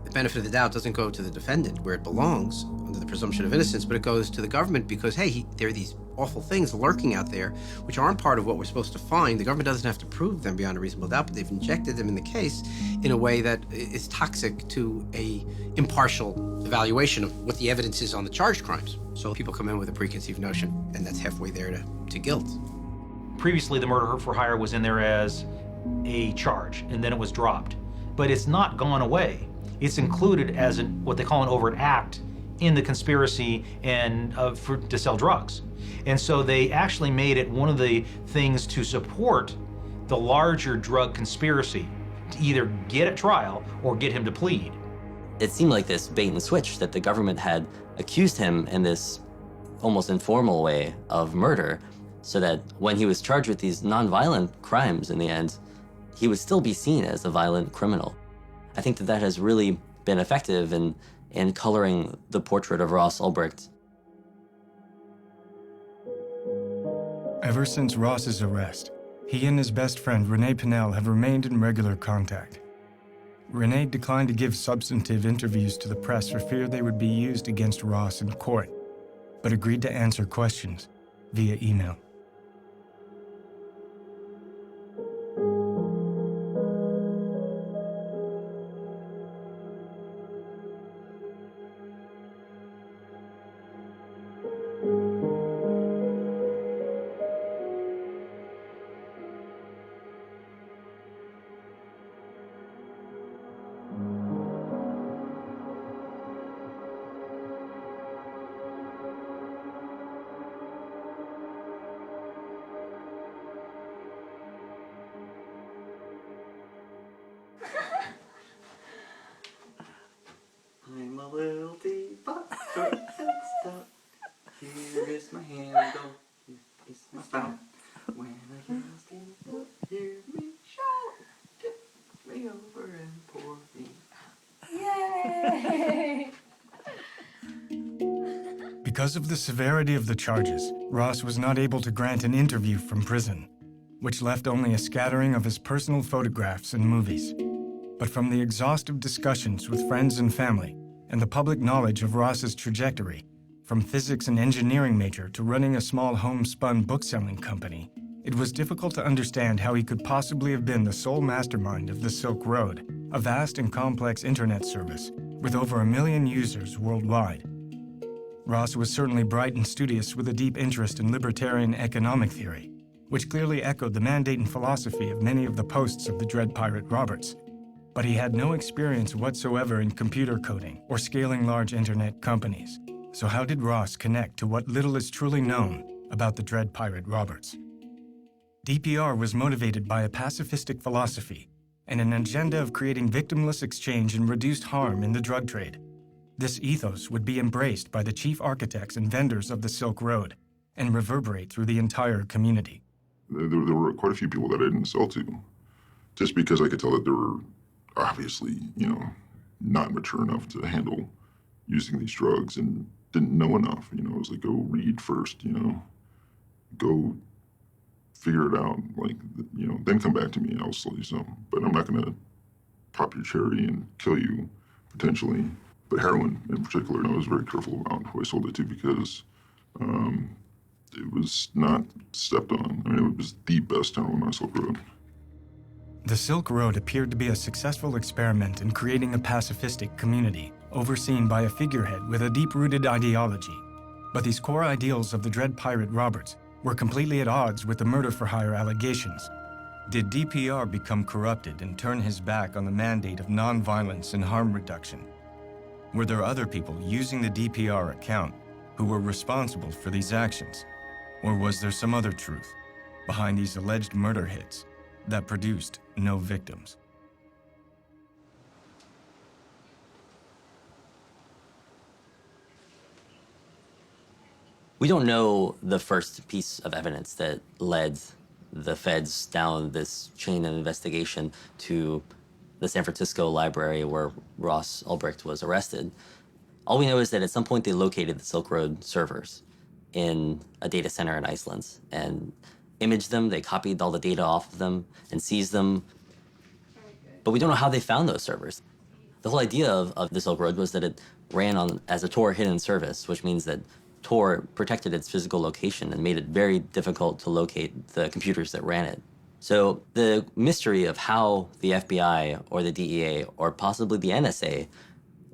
the benefit of the doubt doesn't go to the defendant where it belongs under the presumption of innocence, but it goes to the government because, hey, there are these awful things lurking out there which aren't part of what we're supposed to find. The government doesn't have to prove them beyond a reasonable doubt, but they've injected them in the case in a way that is toxic to a impartial evaluation of what the evidence is on the charged crimes. So people come in with a preconceived notion, and that's halfway there to guilt. Previously, the murder for hire was in there as a charge, and then it was dropped. But it's not gone away. It's included as what they call an overt act in the conspiracy and to sell drugs. And so they actually made it one of the things to support the larger drug conspiracy, to either get at trial or get him to plead. It seemed like this bait and switch that the government had accused him in this almost informal way of murder, so that when he was charged with these nonviolent crimes in the end, he would still be seen as a violent criminal. I think that has really been effective in coloring the portrait of Ross Ulbricht. Ever since Ross's arrest, he and his best friend Renee Pinnell have remained in regular contact. Renee declined to give substantive interviews to the press for fear they would be used against Ross in court, but agreed to answer questions via email. I'm a little teapot, short and stout. Here is my handle, here is my spout. When I get lost, hear me shout. Tip me over and pour me Yay! Because of the severity of the charges, Ross was not able to grant an interview from prison, which left only a scattering of his personal photographs and movies. But from the exhaustive discussions with friends and family, and the public knowledge of Ross's trajectory, from physics and engineering major to running a small homespun bookselling company, it was difficult to understand how he could possibly have been the sole mastermind of the Silk Road, a vast and complex internet service with over 1 million users worldwide. Ross was certainly bright and studious with a deep interest in libertarian economic theory, which clearly echoed the mandate and philosophy of many of the posts of the Dread Pirate Roberts. But he had no experience whatsoever in computer coding or scaling large internet companies. So how did Ross connect to what little is truly known about the Dread Pirate Roberts? DPR was motivated by a pacifistic philosophy and an agenda of creating victimless exchange and reduced harm in the drug trade. This ethos would be embraced by the chief architects and vendors of the Silk Road and reverberate through the entire community. There were quite a few people that I didn't sell to, just because I could tell that they were obviously, not mature enough to handle using these drugs and didn't know enough. It was like, go read first, go figure it out, then come back to me and I'll sell you some. But I'm not gonna pop your cherry and kill you, potentially. But heroin in particular, I was very careful about who I sold it to because it was not stepped on. It was the best heroin on Silk Road. The Silk Road appeared to be a successful experiment in creating a pacifistic community, overseen by a figurehead with a deep-rooted ideology. But these core ideals of the Dread Pirate Roberts were completely at odds with the murder-for-hire allegations. Did DPR become corrupted and turn his back on the mandate of nonviolence and harm reduction? Were there other people using the DPR account who were responsible for these actions? Or was there some other truth behind these alleged murder hits that produced no victims? We don't know the first piece of evidence that led the feds down this chain of investigation to the San Francisco library where Ross Ulbricht was arrested. All we know is that at some point they located the Silk Road servers in a data center in Iceland and imaged them. They copied all the data off of them and seized them. But we don't know how they found those servers. The whole idea of the Silk Road was that it ran as a Tor hidden service, which means that Tor protected its physical location and made it very difficult to locate the computers that ran it. So the mystery of how the FBI or the DEA or possibly the NSA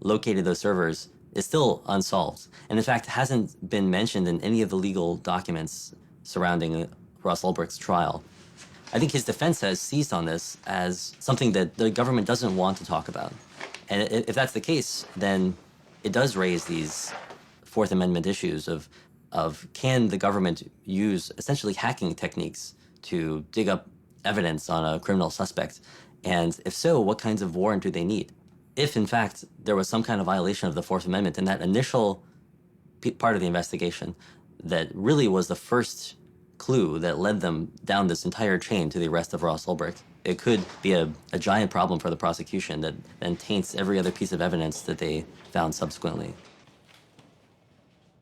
located those servers is still unsolved. And in fact, hasn't been mentioned in any of the legal documents surrounding Ross Ulbricht's trial. I think his defense has seized on this as something that the government doesn't want to talk about. And if that's the case, then it does raise these Fourth Amendment issues of can the government use essentially hacking techniques to dig up evidence on a criminal suspect? And if so, what kinds of warrant do they need? If, in fact, there was some kind of violation of the Fourth Amendment in that initial part of the investigation that really was the first clue that led them down this entire chain to the arrest of Ross Ulbricht, it could be a giant problem for the prosecution that then taints every other piece of evidence that they found subsequently.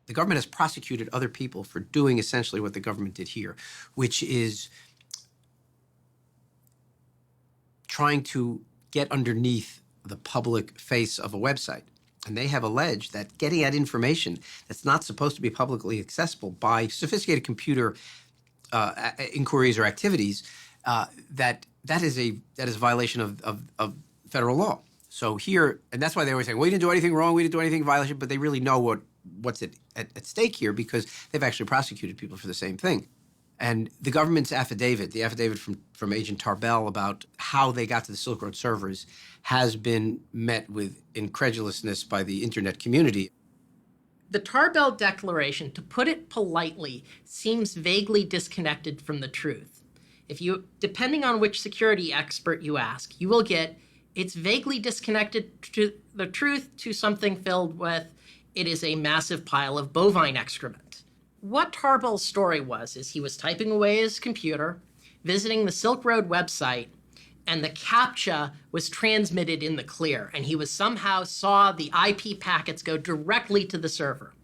The government has prosecuted other people for doing essentially what the government did here, which is trying to get underneath the public face of a website. And they have alleged that getting at information that's not supposed to be publicly accessible by sophisticated computer inquiries or activities, that is a violation of federal law. So here, and that's why they always say, we didn't do anything wrong, we didn't do anything violation, but they really know what's at stake here because they've actually prosecuted people for the same thing. And the government's affidavit, the affidavit from Agent Tarbell about how they got to the Silk Road servers has been met with incredulousness by the internet community. The Tarbell Declaration, to put it politely, seems vaguely disconnected from the truth. Depending on which security expert you ask, you will get it's vaguely disconnected to the truth to something filled with it is a massive pile of bovine excrement. What Tarbell's story was is he was typing away his computer, visiting the Silk Road website, and the CAPTCHA was transmitted in the clear, and he somehow saw the IP packets go directly to the server.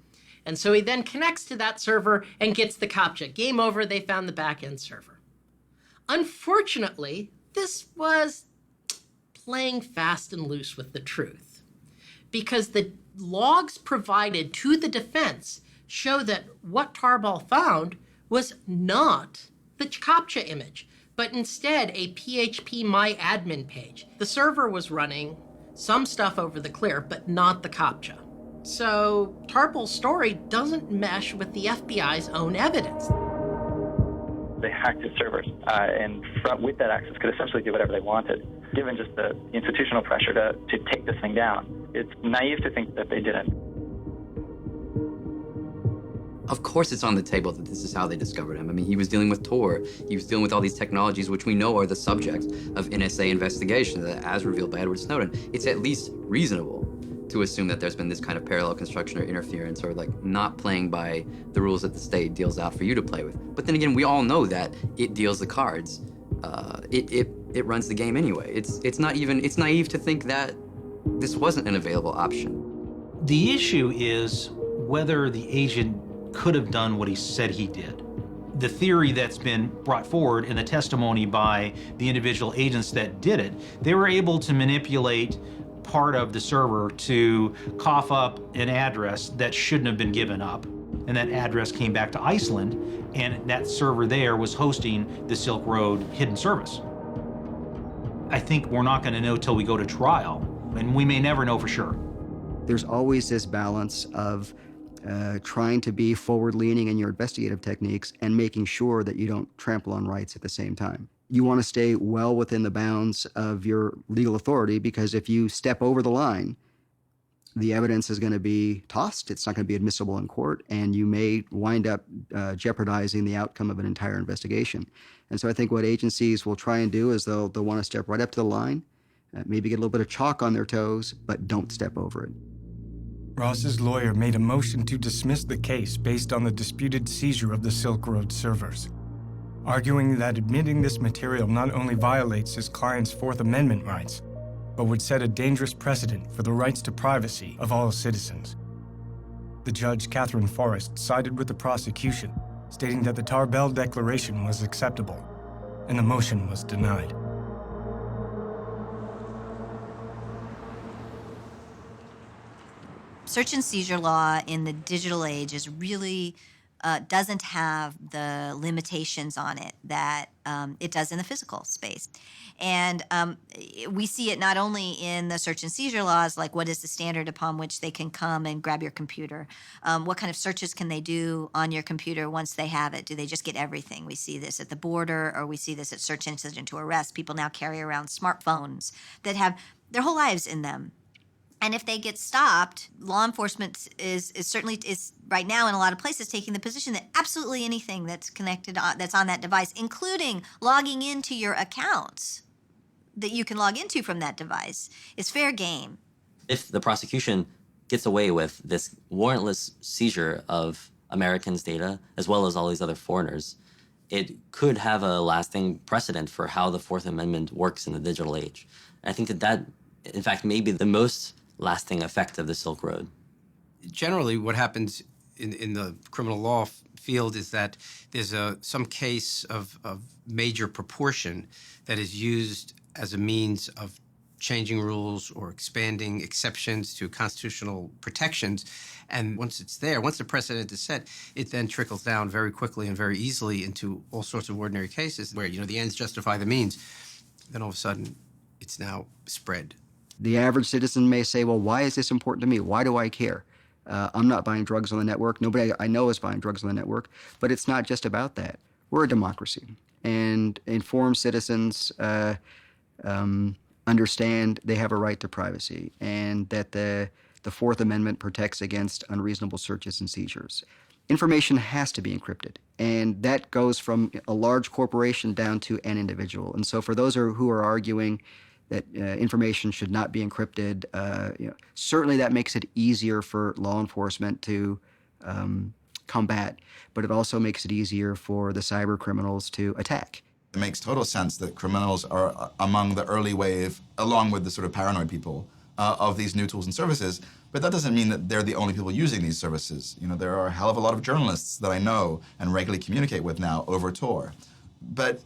And so he then connects to that server and gets the CAPTCHA. Game over, they found the back-end server. Unfortunately, this was playing fast and loose with the truth, because the logs provided to the defense show that what Tarbell found was not the CAPTCHA image, but instead a PHP MyAdmin page. The server was running some stuff over the clear, but not the CAPTCHA. So Tarbell's story doesn't mesh with the FBI's own evidence. they hacked his servers, and with that access could essentially do whatever they wanted. Given just the institutional pressure to take this thing down, it's naive to think that they didn't. Of course it's on the table that this is how they discovered him. I mean, he was dealing with Tor. He was dealing with all these technologies which we know are the subject of NSA investigation, as revealed by Edward Snowden. It's at least reasonable to assume that there's been this kind of parallel construction or interference, or like not playing by the rules that the state deals out for you to play with. But then again, we all know that it deals the cards. It runs the game anyway. It's naive to think that this wasn't an available option. The issue is whether the agent could have done what he said he did. The theory that's been brought forward in the testimony by the individual agents that did it, they were able to manipulate part of the server to cough up an address that shouldn't have been given up. And that address came back to Iceland, and that server there was hosting the Silk Road hidden service. I think we're not going to know till we go to trial, and we may never know for sure. There's always this balance of trying to be forward-leaning in your investigative techniques and making sure that you don't trample on rights at the same time. You want to stay well within the bounds of your legal authority, because if you step over the line, the evidence is going to be tossed. It's not going to be admissible in court, and you may wind up jeopardizing the outcome of an entire investigation. And so I think what agencies will try and do is they'll want to step right up to the line, maybe get a little bit of chalk on their toes, but don't step over it. Ross's lawyer made a motion to dismiss the case based on the disputed seizure of the Silk Road servers, arguing that admitting this material not only violates his client's Fourth Amendment rights, but would set a dangerous precedent for the rights to privacy of all citizens. The judge, Catherine Forrest, sided with the prosecution, stating that the Tarbell Declaration was acceptable, and the motion was denied. Search and seizure law in the digital age is really doesn't have the limitations on it that it does in the physical space. And we see it not only in the search and seizure laws, like what is the standard upon which they can come and grab your computer? What kind of searches can they do on your computer once they have it? Do they just get everything? We see this at the border, or we see this at search incident to arrest. People now carry around smartphones that have their whole lives in them. And if they get stopped, law enforcement is certainly right now in a lot of places taking the position that absolutely anything that's connected that's on that device, including logging into your accounts that you can log into from that device, is fair game. If the prosecution gets away with this warrantless seizure of Americans' data, as well as all these other foreigners, it could have a lasting precedent for how the Fourth Amendment works in the digital age. And I think that, in fact, may be the most lasting effect of the Silk Road. Generally, what happens in the criminal law field is that there's some case of major proportion that is used as a means of changing rules or expanding exceptions to constitutional protections. And once it's there, once the precedent is set, it then trickles down very quickly and very easily into all sorts of ordinary cases where, the ends justify the means. Then all of a sudden, it's now spread. The average citizen may say, well, why is this important to me? Why do I care? I'm not buying drugs on the network. Nobody I know is buying drugs on the network. But it's not just about that. We're a democracy. And informed citizens understand they have a right to privacy, and that the Fourth Amendment protects against unreasonable searches and seizures. Information has to be encrypted, and that goes from a large corporation down to an individual. And so for those who are arguing that information should not be encrypted, certainly that makes it easier for law enforcement to combat, but it also makes it easier for the cyber criminals to attack. It makes total sense that criminals are among the early wave, along with the sort of paranoid people, of these new tools and services. But that doesn't mean that they're the only people using these services. There are a hell of a lot of journalists that I know and regularly communicate with now over Tor. But,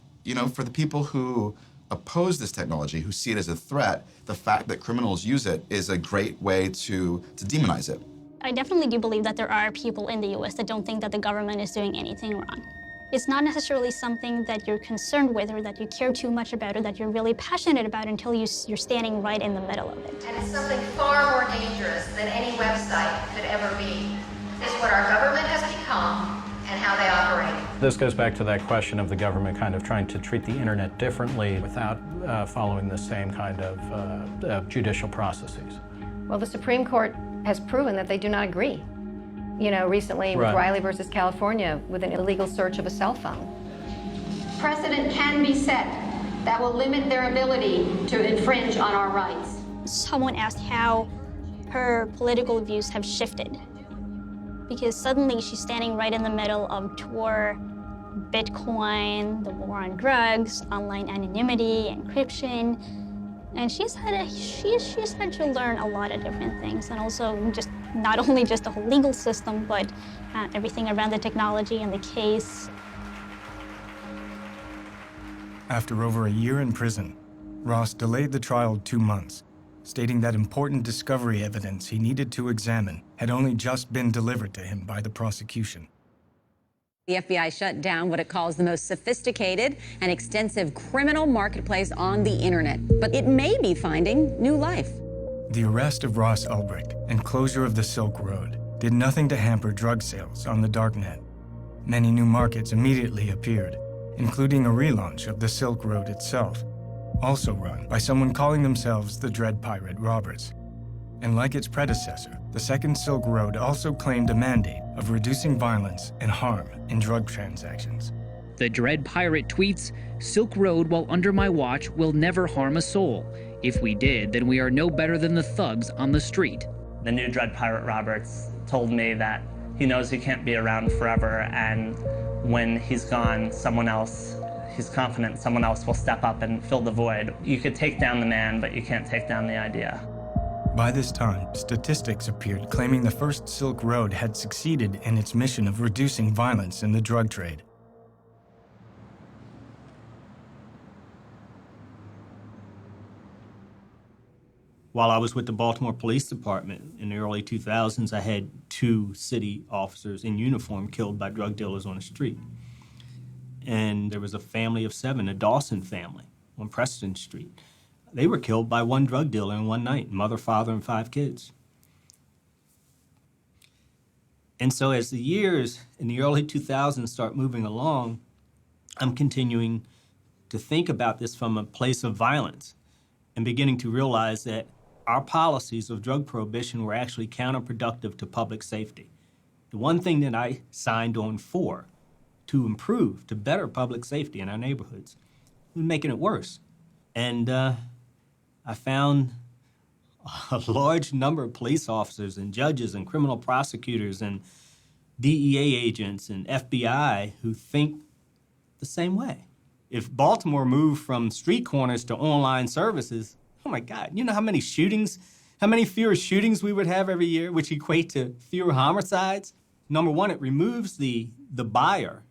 for the people who oppose this technology, who see it as a threat, the fact that criminals use it is a great way to demonize it. I definitely do believe that there are people in the US that don't think that the government is doing anything wrong. It's not necessarily something that you're concerned with or that you care too much about or that you're really passionate about until you're standing right in the middle of it. And it's something far more dangerous than any website could ever be, is what our government has become and how they operate. This goes back to that question of the government kind of trying to treat the internet differently without following the same kind of judicial processes. Well, the Supreme Court has proven that they do not agree. You know, recently with Right. Riley versus California with an illegal search of a cell phone. Precedent can be set that will limit their ability to infringe on our rights. Someone asked how her political views have shifted. Because suddenly she's standing right in the middle of Tor, Bitcoin, the war on drugs, online anonymity, encryption. And she's had to learn a lot of different things, and also just not only just the whole legal system, but everything around the technology and the case. After over a year in prison, Ross delayed the trial 2 months, stating that important discovery evidence he needed to examine had only just been delivered to him by the prosecution. The FBI shut down what it calls the most sophisticated and extensive criminal marketplace on the internet, but it may be finding new life. The arrest of Ross Ulbricht and closure of the Silk Road did nothing to hamper drug sales on the darknet. Many new markets immediately appeared, including a relaunch of the Silk Road itself, also run by someone calling themselves the Dread Pirate Roberts. And like its predecessor, the Second Silk Road also claimed a mandate of reducing violence and harm in drug transactions. The Dread Pirate tweets, "Silk Road, while under my watch, will never harm a soul. If we did, then we are no better than the thugs on the street." The new Dread Pirate Roberts told me that he knows he can't be around forever, and when he's gone, he's confident someone else will step up and fill the void. You could take down the man, but you can't take down the idea. By this time, statistics appeared claiming the first Silk Road had succeeded in its mission of reducing violence in the drug trade. While I was with the Baltimore Police Department in the early 2000s, I had 2 city officers in uniform killed by drug dealers on the street. And there was a family of 7, a Dawson family on Preston Street. They were killed by one drug dealer in one night, mother, father, and 5 kids. And so as the years in the early 2000s start moving along, I'm continuing to think about this from a place of violence and beginning to realize that our policies of drug prohibition were actually counterproductive to public safety. The one thing that I signed on for to improve, to better public safety in our neighborhoods, was making it worse. And I found a large number of police officers and judges and criminal prosecutors and DEA agents and FBI who think the same way. If Baltimore moved from street corners to online services, oh my God, you know how many fewer shootings we would have every year, which equate to fewer homicides? Number one, it removes the buyer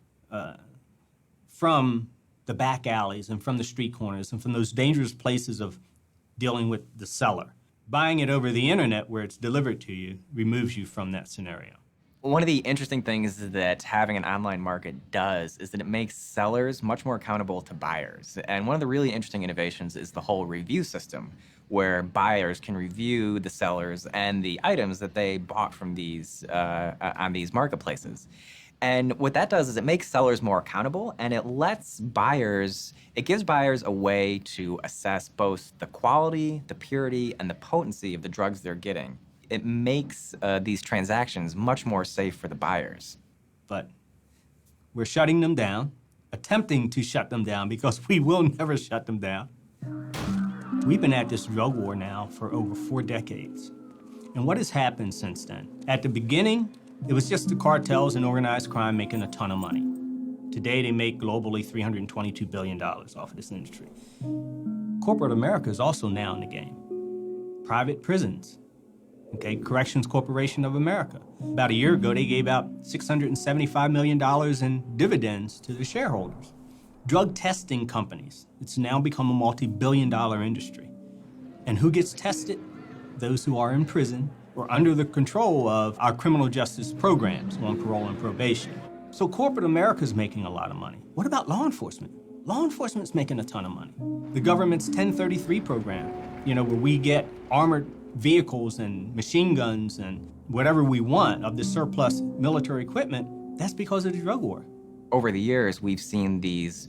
from the back alleys and from the street corners and from those dangerous places of dealing with the seller. Buying it over the internet where it's delivered to you removes you from that scenario. One of the interesting things that having an online market does is that it makes sellers much more accountable to buyers. And one of the really interesting innovations is the whole review system, where buyers can review the sellers and the items that they bought from these on these marketplaces. And what that does is it makes sellers more accountable, and it gives buyers a way to assess both the quality, the purity, and the potency of the drugs they're getting. It makes these transactions much more safe for the buyers. But we're shutting them down, attempting to shut them down, because we will never shut them down. We've been at this drug war now for over 4 decades. And what has happened since then? At the beginning, it was just the cartels and organized crime making a ton of money. Today, they make globally $322 billion off of this industry. Corporate America is also now in the game. Private prisons, okay, Corrections Corporation of America. About a year ago, they gave out $675 million in dividends to their shareholders. Drug testing companies, it's now become a multi-billion-dollar industry. And who gets tested? Those who are in prison or under the control of our criminal justice programs on parole and probation. So corporate America's making a lot of money. What about law enforcement? Law enforcement's making a ton of money. The government's 1033 program, where we get armored vehicles and machine guns and whatever we want of the surplus military equipment, that's because of the drug war. over the years, we've seen these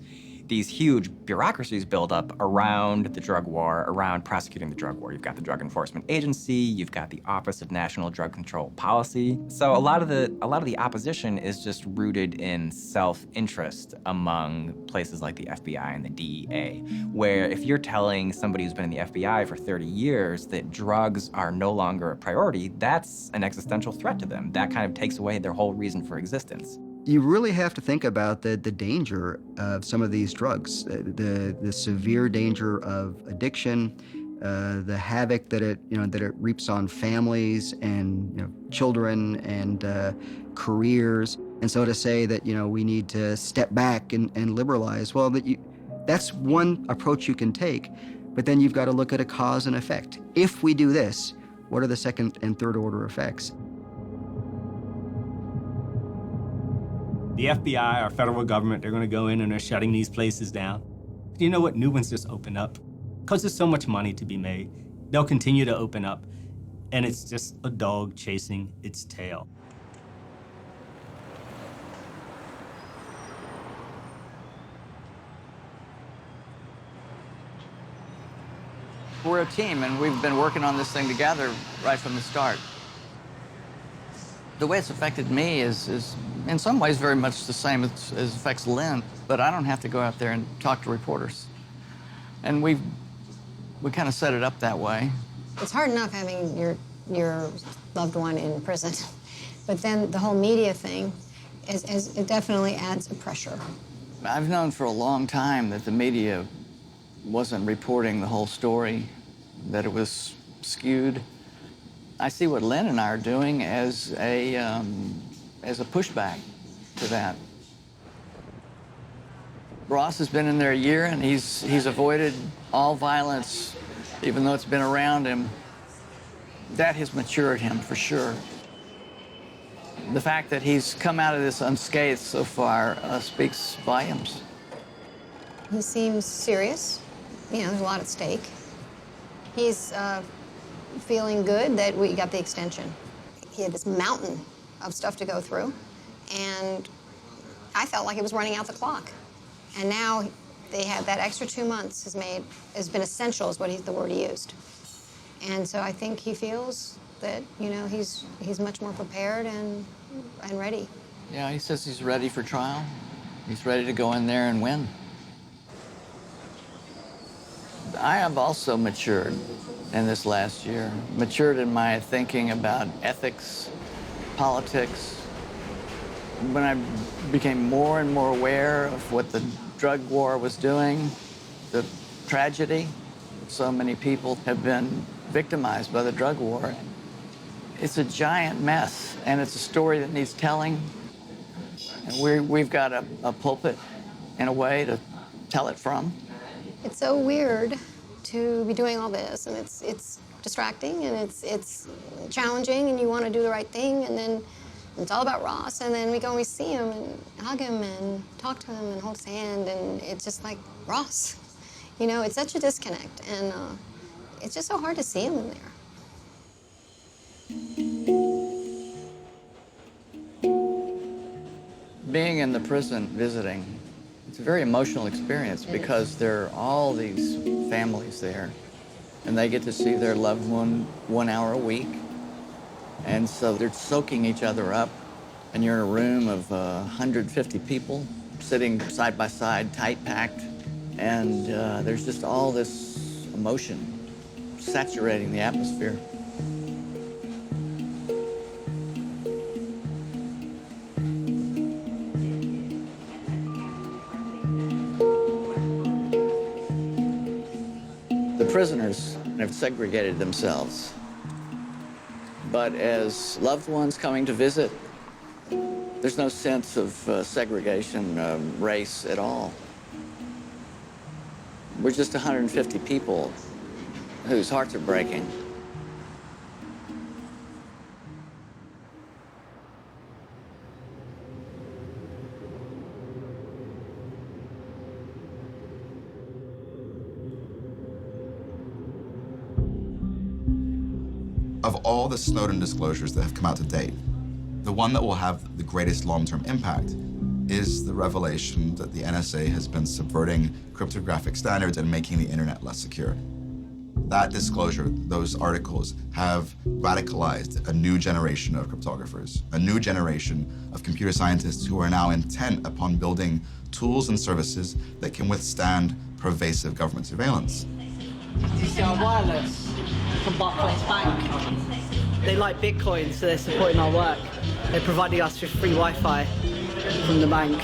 huge bureaucracies build up around the drug war, around prosecuting the drug war. You've got the Drug Enforcement Agency, you've got the Office of National Drug Control Policy. So a lot of the opposition is just rooted in self-interest among places like the FBI and the DEA, where if you're telling somebody who's been in the FBI for 30 years that drugs are no longer a priority, that's an existential threat to them. That kind of takes away their whole reason for existence. You really have to think about the danger of some of these drugs, the severe danger of addiction, the havoc that it reaps on families and children and careers. And so to say that we need to step back and liberalize, well, that's one approach you can take, but then you've got to look at a cause and effect. If we do this, what are the second and third order effects? The FBI, our federal government, they're going to go in and they're shutting these places down. You know what? New ones just open up. Because there's so much money to be made, they'll continue to open up. And it's just a dog chasing its tail. We're a team, and we've been working on this thing together right from the start. The way it's affected me is in some ways very much the same as affects Lynn, but I don't have to go out there and talk to reporters. And we kind of set it up that way. It's hard enough having your loved one in prison, but then the whole media thing it definitely adds a pressure. I've known for a long time that the media wasn't reporting the whole story, that it was skewed. I see what Lynn and I are doing as a pushback to that. Ross has been in there a year, and he's avoided all violence, even though it's been around him. That has matured him for sure. The fact that he's come out of this unscathed so far speaks volumes. He seems serious. There's a lot at stake. He's feeling good that we got the extension. He had this mountain of stuff to go through, and I felt like he was running out the clock. And now they have that extra 2 months has been essential, is the word he used. And so I think he feels that he's much more prepared and ready. Yeah, he says he's ready for trial. He's ready to go in there and win. I have also matured in this last year, matured in my thinking about ethics, politics. When I became more and more aware of what the drug war was doing, the tragedy, so many people have been victimized by the drug war. It's a giant mess, and it's a story that needs telling. And we've got a pulpit, in a way, to tell it from. It's so weird to be doing all this, and it's distracting, and it's challenging, and you want to do the right thing, and then it's all about Ross, and then we go and we see him and hug him and talk to him and hold his hand, and it's just like, Ross. It's such a disconnect, and it's just so hard to see him in there. Being in the prison visiting, it's a very emotional experience because there are all these families there, and they get to see their loved one 1 hour a week. And so they're soaking each other up, and you're in a room of 150 people sitting side by side, tight packed, and there's just all this emotion saturating the atmosphere. The prisoners have segregated themselves. But as loved ones coming to visit, there's no sense of segregation, race at all. We're just 150 people whose hearts are breaking. Of all the Snowden disclosures that have come out to date, the one that will have the greatest long-term impact is the revelation that the NSA has been subverting cryptographic standards and making the internet less secure. That disclosure, those articles, have radicalized a new generation of cryptographers, a new generation of computer scientists who are now intent upon building tools and services that can withstand pervasive government surveillance. Do you see our wireless from Barclays Bank? They like Bitcoin, so they're supporting our work. They're providing us with free Wi-Fi from the bank.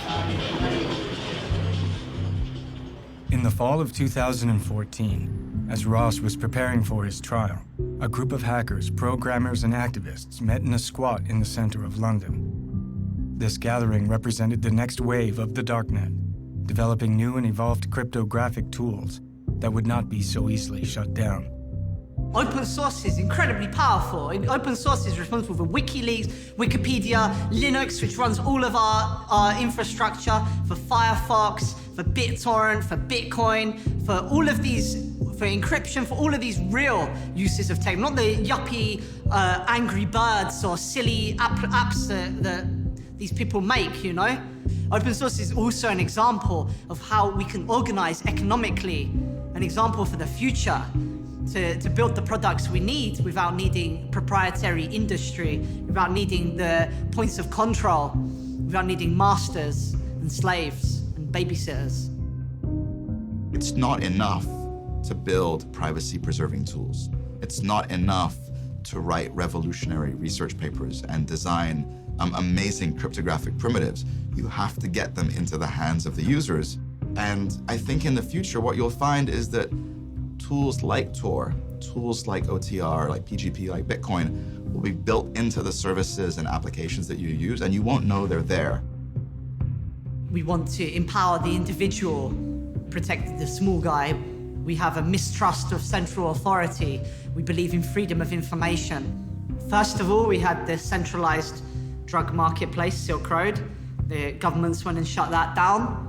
In the fall of 2014, as Ross was preparing for his trial, a group of hackers, programmers, and activists met in a squat in the center of London. This gathering represented the next wave of the darknet, developing new and evolved cryptographic tools that would not be so easily shut down. Open source is incredibly powerful. Open source is responsible for WikiLeaks, Wikipedia, Linux, which runs all of our infrastructure, for Firefox, for BitTorrent, for Bitcoin, for all of these, for encryption, for all of these real uses of tech, not the yuppie Angry Birds or silly apps that these people make, you know? Open source is also an example of how we can organize economically, an example for the future, to build the products we need without needing proprietary industry, without needing the points of control, without needing masters and slaves and babysitters. It's not enough to build privacy-preserving tools. It's not enough to write revolutionary research papers and design amazing cryptographic primitives. You have to get them into the hands of the users. And I think in the future, what you'll find is that tools like Tor, tools like OTR, like PGP, like Bitcoin, will be built into the services and applications that you use, and you won't know they're there. We want to empower the individual, protect the small guy. We have a mistrust of central authority. We believe in freedom of information. First of all, we had the centralized drug marketplace, Silk Road. The governments went and shut that down,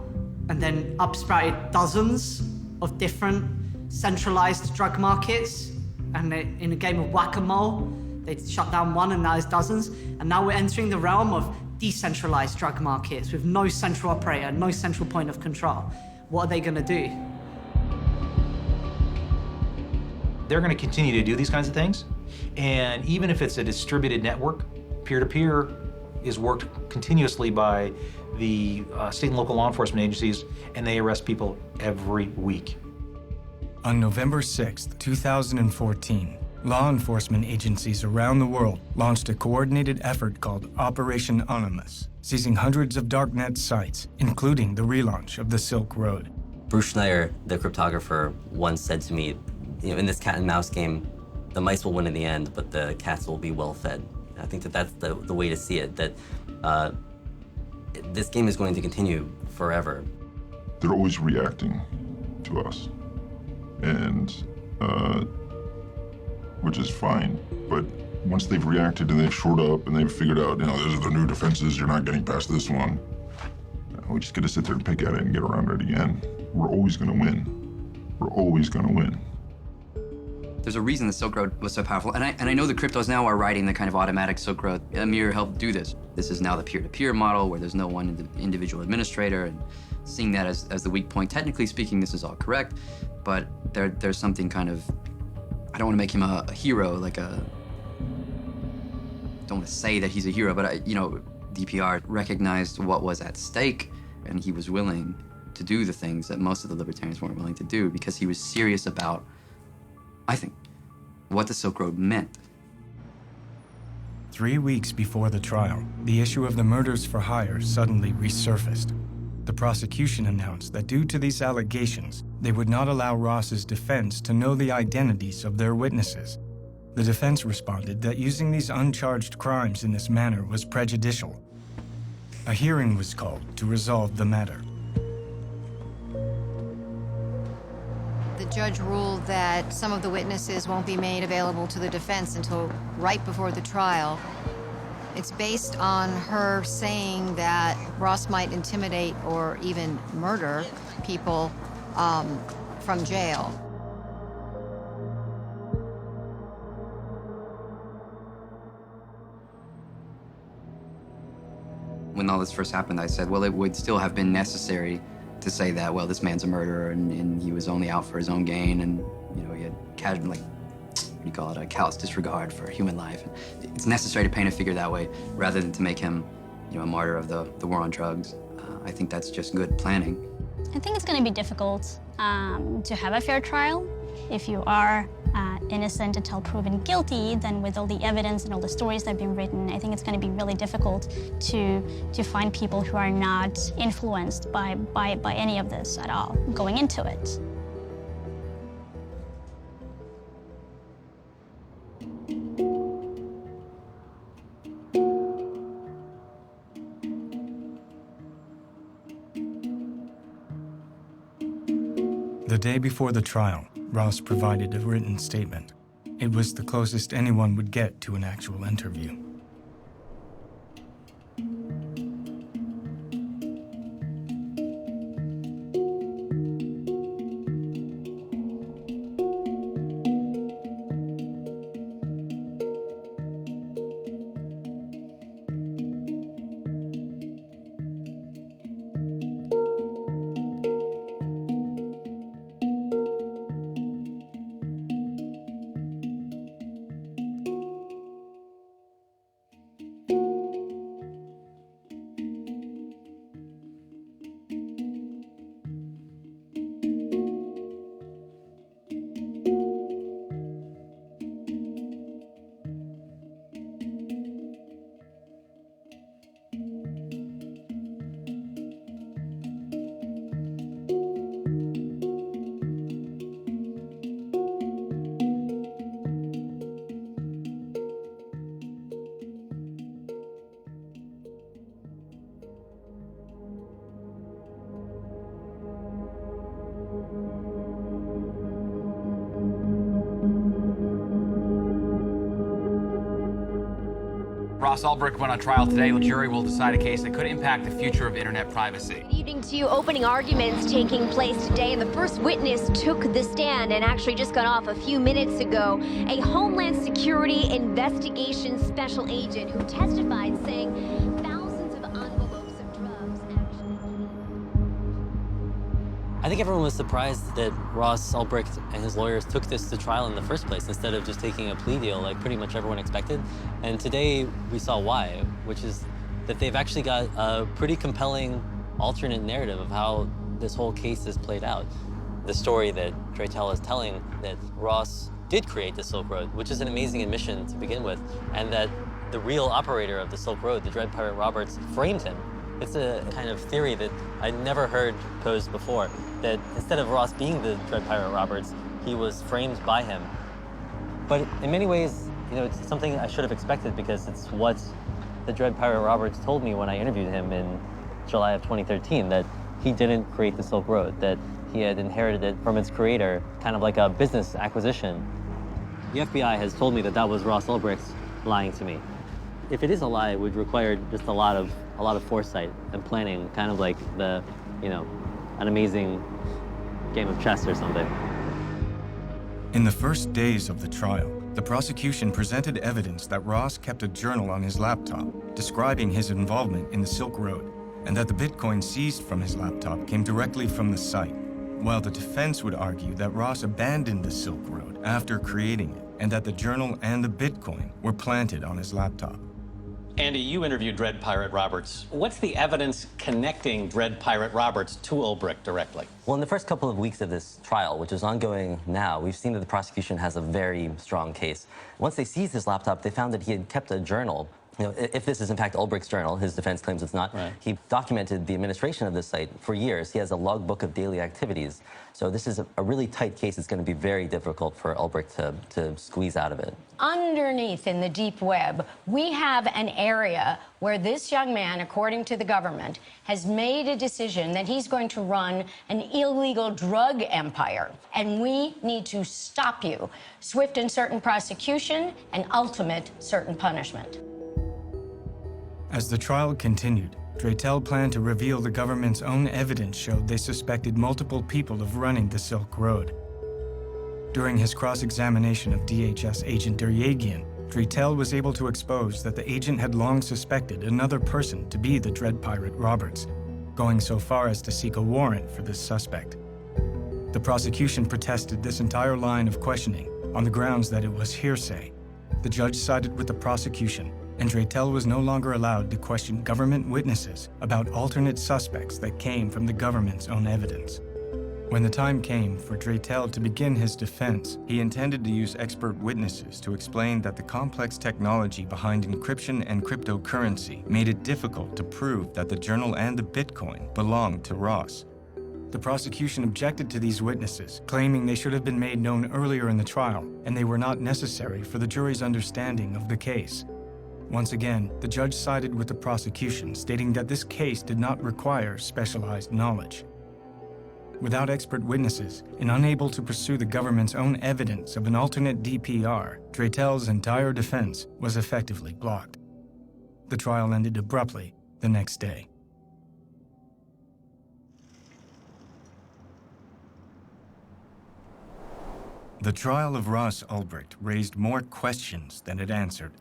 and then upsprouted dozens of different centralized drug markets. And in a game of whack-a-mole, they shut down one, and now there's dozens. And now we're entering the realm of decentralized drug markets with no central operator, no central point of control. What are they going to do? They're going to continue to do these kinds of things. And even if it's a distributed network, peer-to-peer is worked continuously by the state and local law enforcement agencies, and they arrest people every week. On November 6, 2014, law enforcement agencies around the world launched a coordinated effort called Operation Onimus, seizing hundreds of darknet sites, including the relaunch of the Silk Road. Bruce Schneier, the cryptographer, once said to me, in this cat and mouse game, the mice will win in the end, but the cats will be well fed. I think that's the way to see it, that this game is going to continue forever. They're always reacting to us, and which is fine. But once they've reacted and they've shored up and they've figured out, those are the new defenses, you're not getting past this one, we just get to sit there and pick at it and get around it again. We're always going to win. We're always going to win. There's a reason the Silk Road was so powerful, and I know the cryptos now are writing the kind of automatic Silk Road. Amir helped do this. This is now the peer-to-peer model where there's no one individual administrator, and seeing that as the weak point. Technically speaking, this is all correct, but there's something kind of, I don't want to make him a hero, don't want to say that he's a hero, but DPR recognized what was at stake, and he was willing to do the things that most of the libertarians weren't willing to do because he was serious about, I think, what the Silk Road meant. 3 weeks before the trial, the issue of the murders for hire suddenly resurfaced. The prosecution announced that due to these allegations, they would not allow Ross's defense to know the identities of their witnesses. The defense responded that using these uncharged crimes in this manner was prejudicial. A hearing was called to resolve the matter. The judge ruled that some of the witnesses won't be made available to the defense until right before the trial. It's based on her saying that Ross might intimidate or even murder people from jail. When all this first happened, I said, well, it would still have been necessary to say that, well, this man's a murderer and he was only out for his own gain, and he had casual, like, what do you call it, a callous disregard for human life. It's necessary to paint a figure that way rather than to make him, a martyr of the war on drugs. I think that's just good planning. I think it's going to be difficult to have a fair trial. If you are innocent until proven guilty, then with all the evidence and all the stories that have been written, I think it's going to be really difficult to find people who are not influenced by any of this at all going into it. The day before the trial, Ross provided a written statement. It was the closest anyone would get to an actual interview. Ross Ulbricht went on trial today. The jury will decide a case that could impact the future of internet privacy. Good evening to you. Opening arguments taking place today, and the first witness took the stand and actually just got off a few minutes ago. A Homeland Security investigation special agent who testified saying thousands of envelopes of drugs I think everyone was surprised that Ross Ulbricht and his lawyers took this to trial in the first place instead of just taking a plea deal like pretty much everyone expected. And today we saw why, which is that they've actually got a pretty compelling alternate narrative of how this whole case is played out. The story that Draytel is telling, that Ross did create the Silk Road, which is an amazing admission to begin with, and that the real operator of the Silk Road, the Dread Pirate Roberts, framed him. It's a kind of theory that I'd never heard posed before, that instead of Ross being the Dread Pirate Roberts, he was framed by him. But in many ways, it's something I should have expected because it's what the Dread Pirate Roberts told me when I interviewed him in July of 2013, that he didn't create the Silk Road, that he had inherited it from its creator, kind of like a business acquisition. The FBI has told me that that was Ross Ulbricht lying to me. If it is a lie, it would require just a lot of foresight and planning, kind of like an amazing game of chess or something. In the first days of the trial, the prosecution presented evidence that Ross kept a journal on his laptop describing his involvement in the Silk Road, and that the Bitcoin seized from his laptop came directly from the site, while the defense would argue that Ross abandoned the Silk Road after creating it, and that the journal and the Bitcoin were planted on his laptop. Andy, you interviewed Dread Pirate Roberts. What's the evidence connecting Dread Pirate Roberts to Ulbricht directly? Well, in the first couple of weeks of this trial, which is ongoing now, we've seen that the prosecution has a very strong case. Once they seized his laptop, they found that he had kept a journal. If this is in fact Ulbricht's journal, his defense claims it's not. Right. He documented the administration of this site for years. He has a logbook of daily activities. So this is a really tight case. It's going to be very difficult for Ulbricht to squeeze out of it. Underneath in the deep web, we have an area where this young man, according to the government, has made a decision that he's going to run an illegal drug empire. And we need to stop you. Swift and certain prosecution and ultimate certain punishment. As the trial continued, Draytel planned to reveal the government's own evidence showed they suspected multiple people of running the Silk Road. During his cross-examination of DHS agent Deryagian, Draytell was able to expose that the agent had long suspected another person to be the Dread Pirate Roberts, going so far as to seek a warrant for this suspect. The prosecution protested this entire line of questioning on the grounds that it was hearsay. The judge sided with the prosecution, and Draytell was no longer allowed to question government witnesses about alternate suspects that came from the government's own evidence. When the time came for Draytell to begin his defense, he intended to use expert witnesses to explain that the complex technology behind encryption and cryptocurrency made it difficult to prove that the journal and the Bitcoin belonged to Ross. The prosecution objected to these witnesses, claiming they should have been made known earlier in the trial, and they were not necessary for the jury's understanding of the case. Once again, the judge sided with the prosecution, stating that this case did not require specialized knowledge. Without expert witnesses, and unable to pursue the government's own evidence of an alternate DPR, Draytell's entire defense was effectively blocked. The trial ended abruptly the next day. The trial of Ross Ulbricht raised more questions than it answered.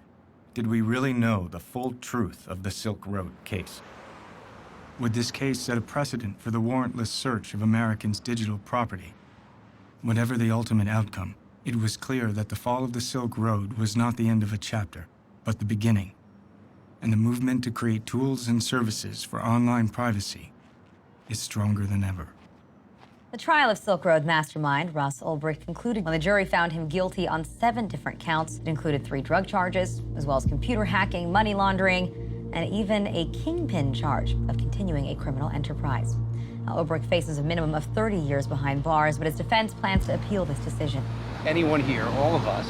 Did we really know the full truth of the Silk Road case? Would this case set a precedent for the warrantless search of Americans' digital property? Whatever the ultimate outcome, it was clear that the fall of the Silk Road was not the end of a chapter, but the beginning. And the movement to create tools and services for online privacy is stronger than ever. The trial of Silk Road mastermind Ross Ulbricht concluded when the jury found him guilty on 7 different counts. It included 3 drug charges, as well as computer hacking, money laundering, and even a kingpin charge of continuing a criminal enterprise. Now, Ulbricht faces a minimum of 30 years behind bars, but his defense plans to appeal this decision. Anyone here, all of us,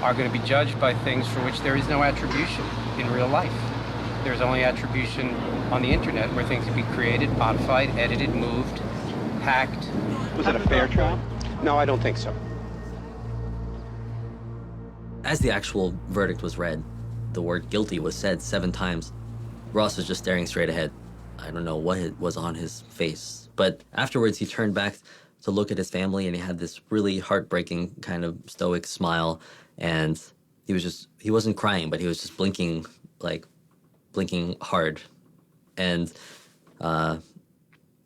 are going to be judged by things for which there is no attribution in real life. There's only attribution on the internet where things can be created, modified, edited, moved, hacked. Was it a fair trial? No, I don't think so. As the actual verdict was read, the word guilty was said 7 times. Ross was just staring straight ahead. I don't know what was on his face. But afterwards, he turned back to look at his family, and he had this really heartbreaking kind of stoic smile. And he wasn't crying, but he was just blinking hard. And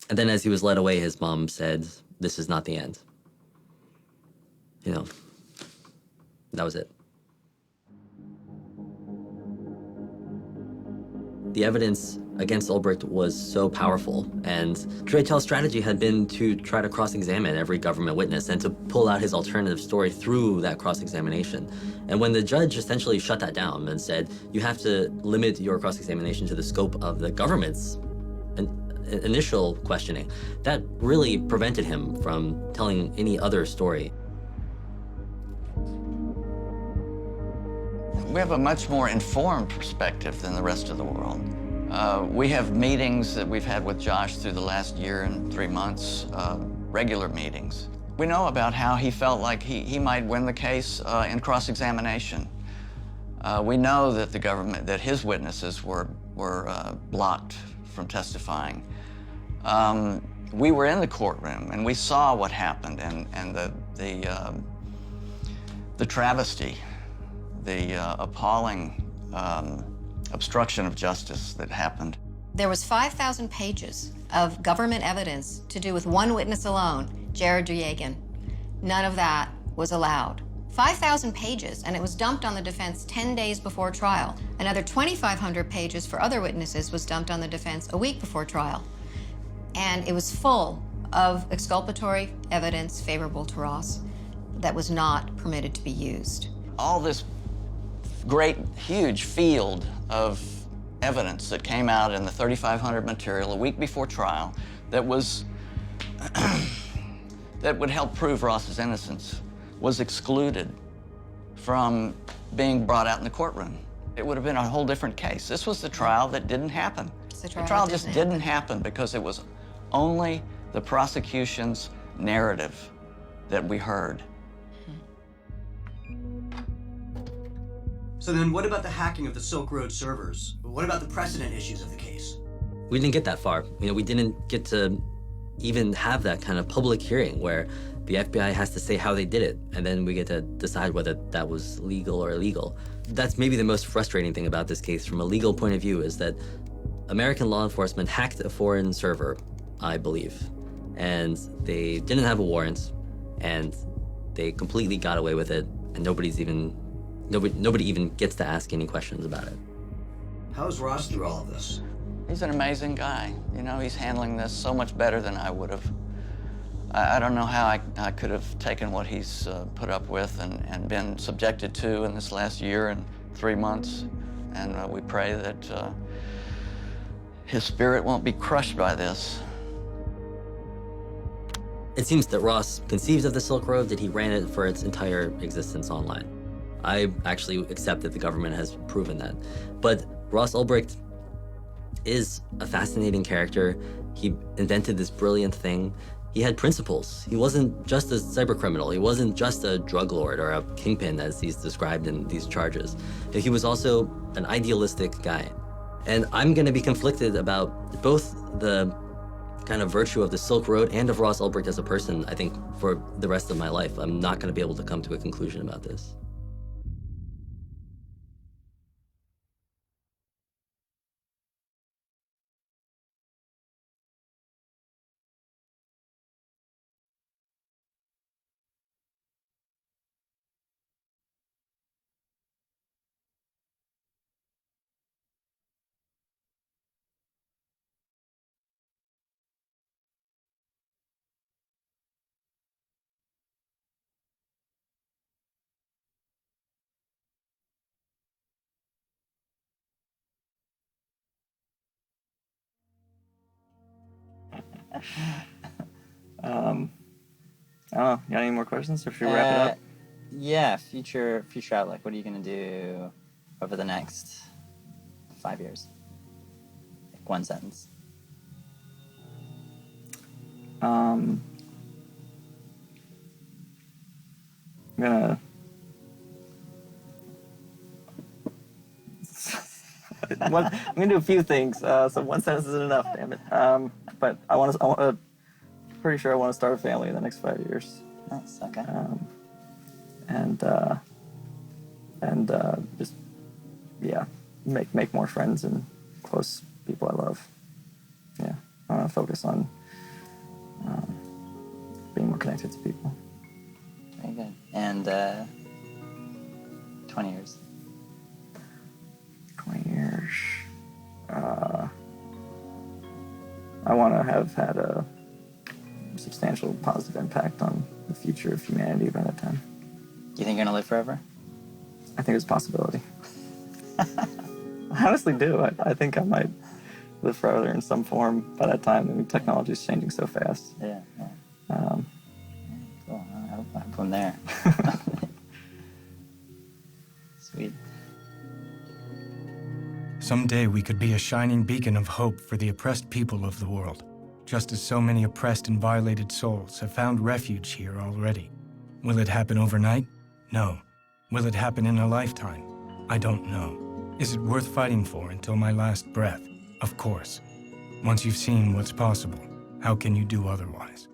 then as he was led away, his mom said, "This is not the end." You know, that was it. The evidence against Ulbricht was so powerful, and Draytell's strategy had been to try to cross-examine every government witness and to pull out his alternative story through that cross-examination. And when the judge essentially shut that down and said, you have to limit your cross-examination to the scope of the government's initial questioning, that really prevented him from telling any other story. We have a much more informed perspective than the rest of the world. We have meetings that we've had with Josh through the last year and 3 months, regular meetings. We know about how he felt like he might win the case in cross-examination. We know that the government, that his witnesses were blocked from testifying. We were in the courtroom and we saw what happened and the travesty, the appalling obstruction of justice that happened. There was 5,000 pages of government evidence to do with one witness alone, Jared Dragan. None of that was allowed. 5,000 pages, and it was dumped on the defense 10 days before trial. Another 2,500 pages for other witnesses was dumped on the defense a week before trial. And it was full of exculpatory evidence favorable to Ross that was not permitted to be used. All this great, huge field of evidence that came out in the 3,500 material a week before trial that was that would help prove Ross's innocence was excluded from being brought out in the courtroom. It would have been a whole different case. This was the trial that didn't happen. The trial just didn't happen because it was only the prosecution's narrative that we heard. So then what about the hacking of the Silk Road servers? What about the precedent issues of the case? We didn't get that far. We didn't get to even have that kind of public hearing where the FBI has to say how they did it, and then we get to decide whether that was legal or illegal. That's maybe the most frustrating thing about this case from a legal point of view, is that American law enforcement hacked a foreign server, I believe, and they didn't have a warrant, and they completely got away with it, and nobody even gets to ask any questions about it. How's Ross through all of this? He's an amazing guy. You know, he's handling this so much better than I would have. I don't know how I could have taken what he's put up with and been subjected to in this last year and 3 months. And we pray that his spirit won't be crushed by this. It seems that Ross conceived of the Silk Road, that he ran it for its entire existence online. I actually accept that the government has proven that. But Ross Ulbricht is a fascinating character. He invented this brilliant thing. He had principles. He wasn't just a cybercriminal. He wasn't just a drug lord or a kingpin, as he's described in these charges. He was also an idealistic guy. And I'm going to be conflicted about both the kind of virtue of the Silk Road and of Ross Ulbricht as a person, I think, for the rest of my life. I'm not going to be able to come to a conclusion about this. I don't know. You got any more questions, or should we wrap it up? Yeah, future outlook. What are you gonna do over the next 5 years? Like one sentence. I'm gonna do a few things. So one sentence isn't enough, damn it. But pretty sure I want to start a family in the next 5 years. Nice. Okay. And just make more friends and close people I love. Yeah, I want to focus on being more connected to people. Very good. And 20 years. 20 years. I want to have had a substantial positive impact on the future of humanity by that time. Do you think you're gonna live forever? I think it's a possibility. I honestly do. I think I might live forever in some form by that time. I mean, technology is changing so fast. Yeah. Cool. I hope I'm there. Sweet. Someday we could be a shining beacon of hope for the oppressed people of the world, just as so many oppressed and violated souls have found refuge here already. Will it happen overnight? No. Will it happen in a lifetime? I don't know. Is it worth fighting for until my last breath? Of course. Once you've seen what's possible, how can you do otherwise?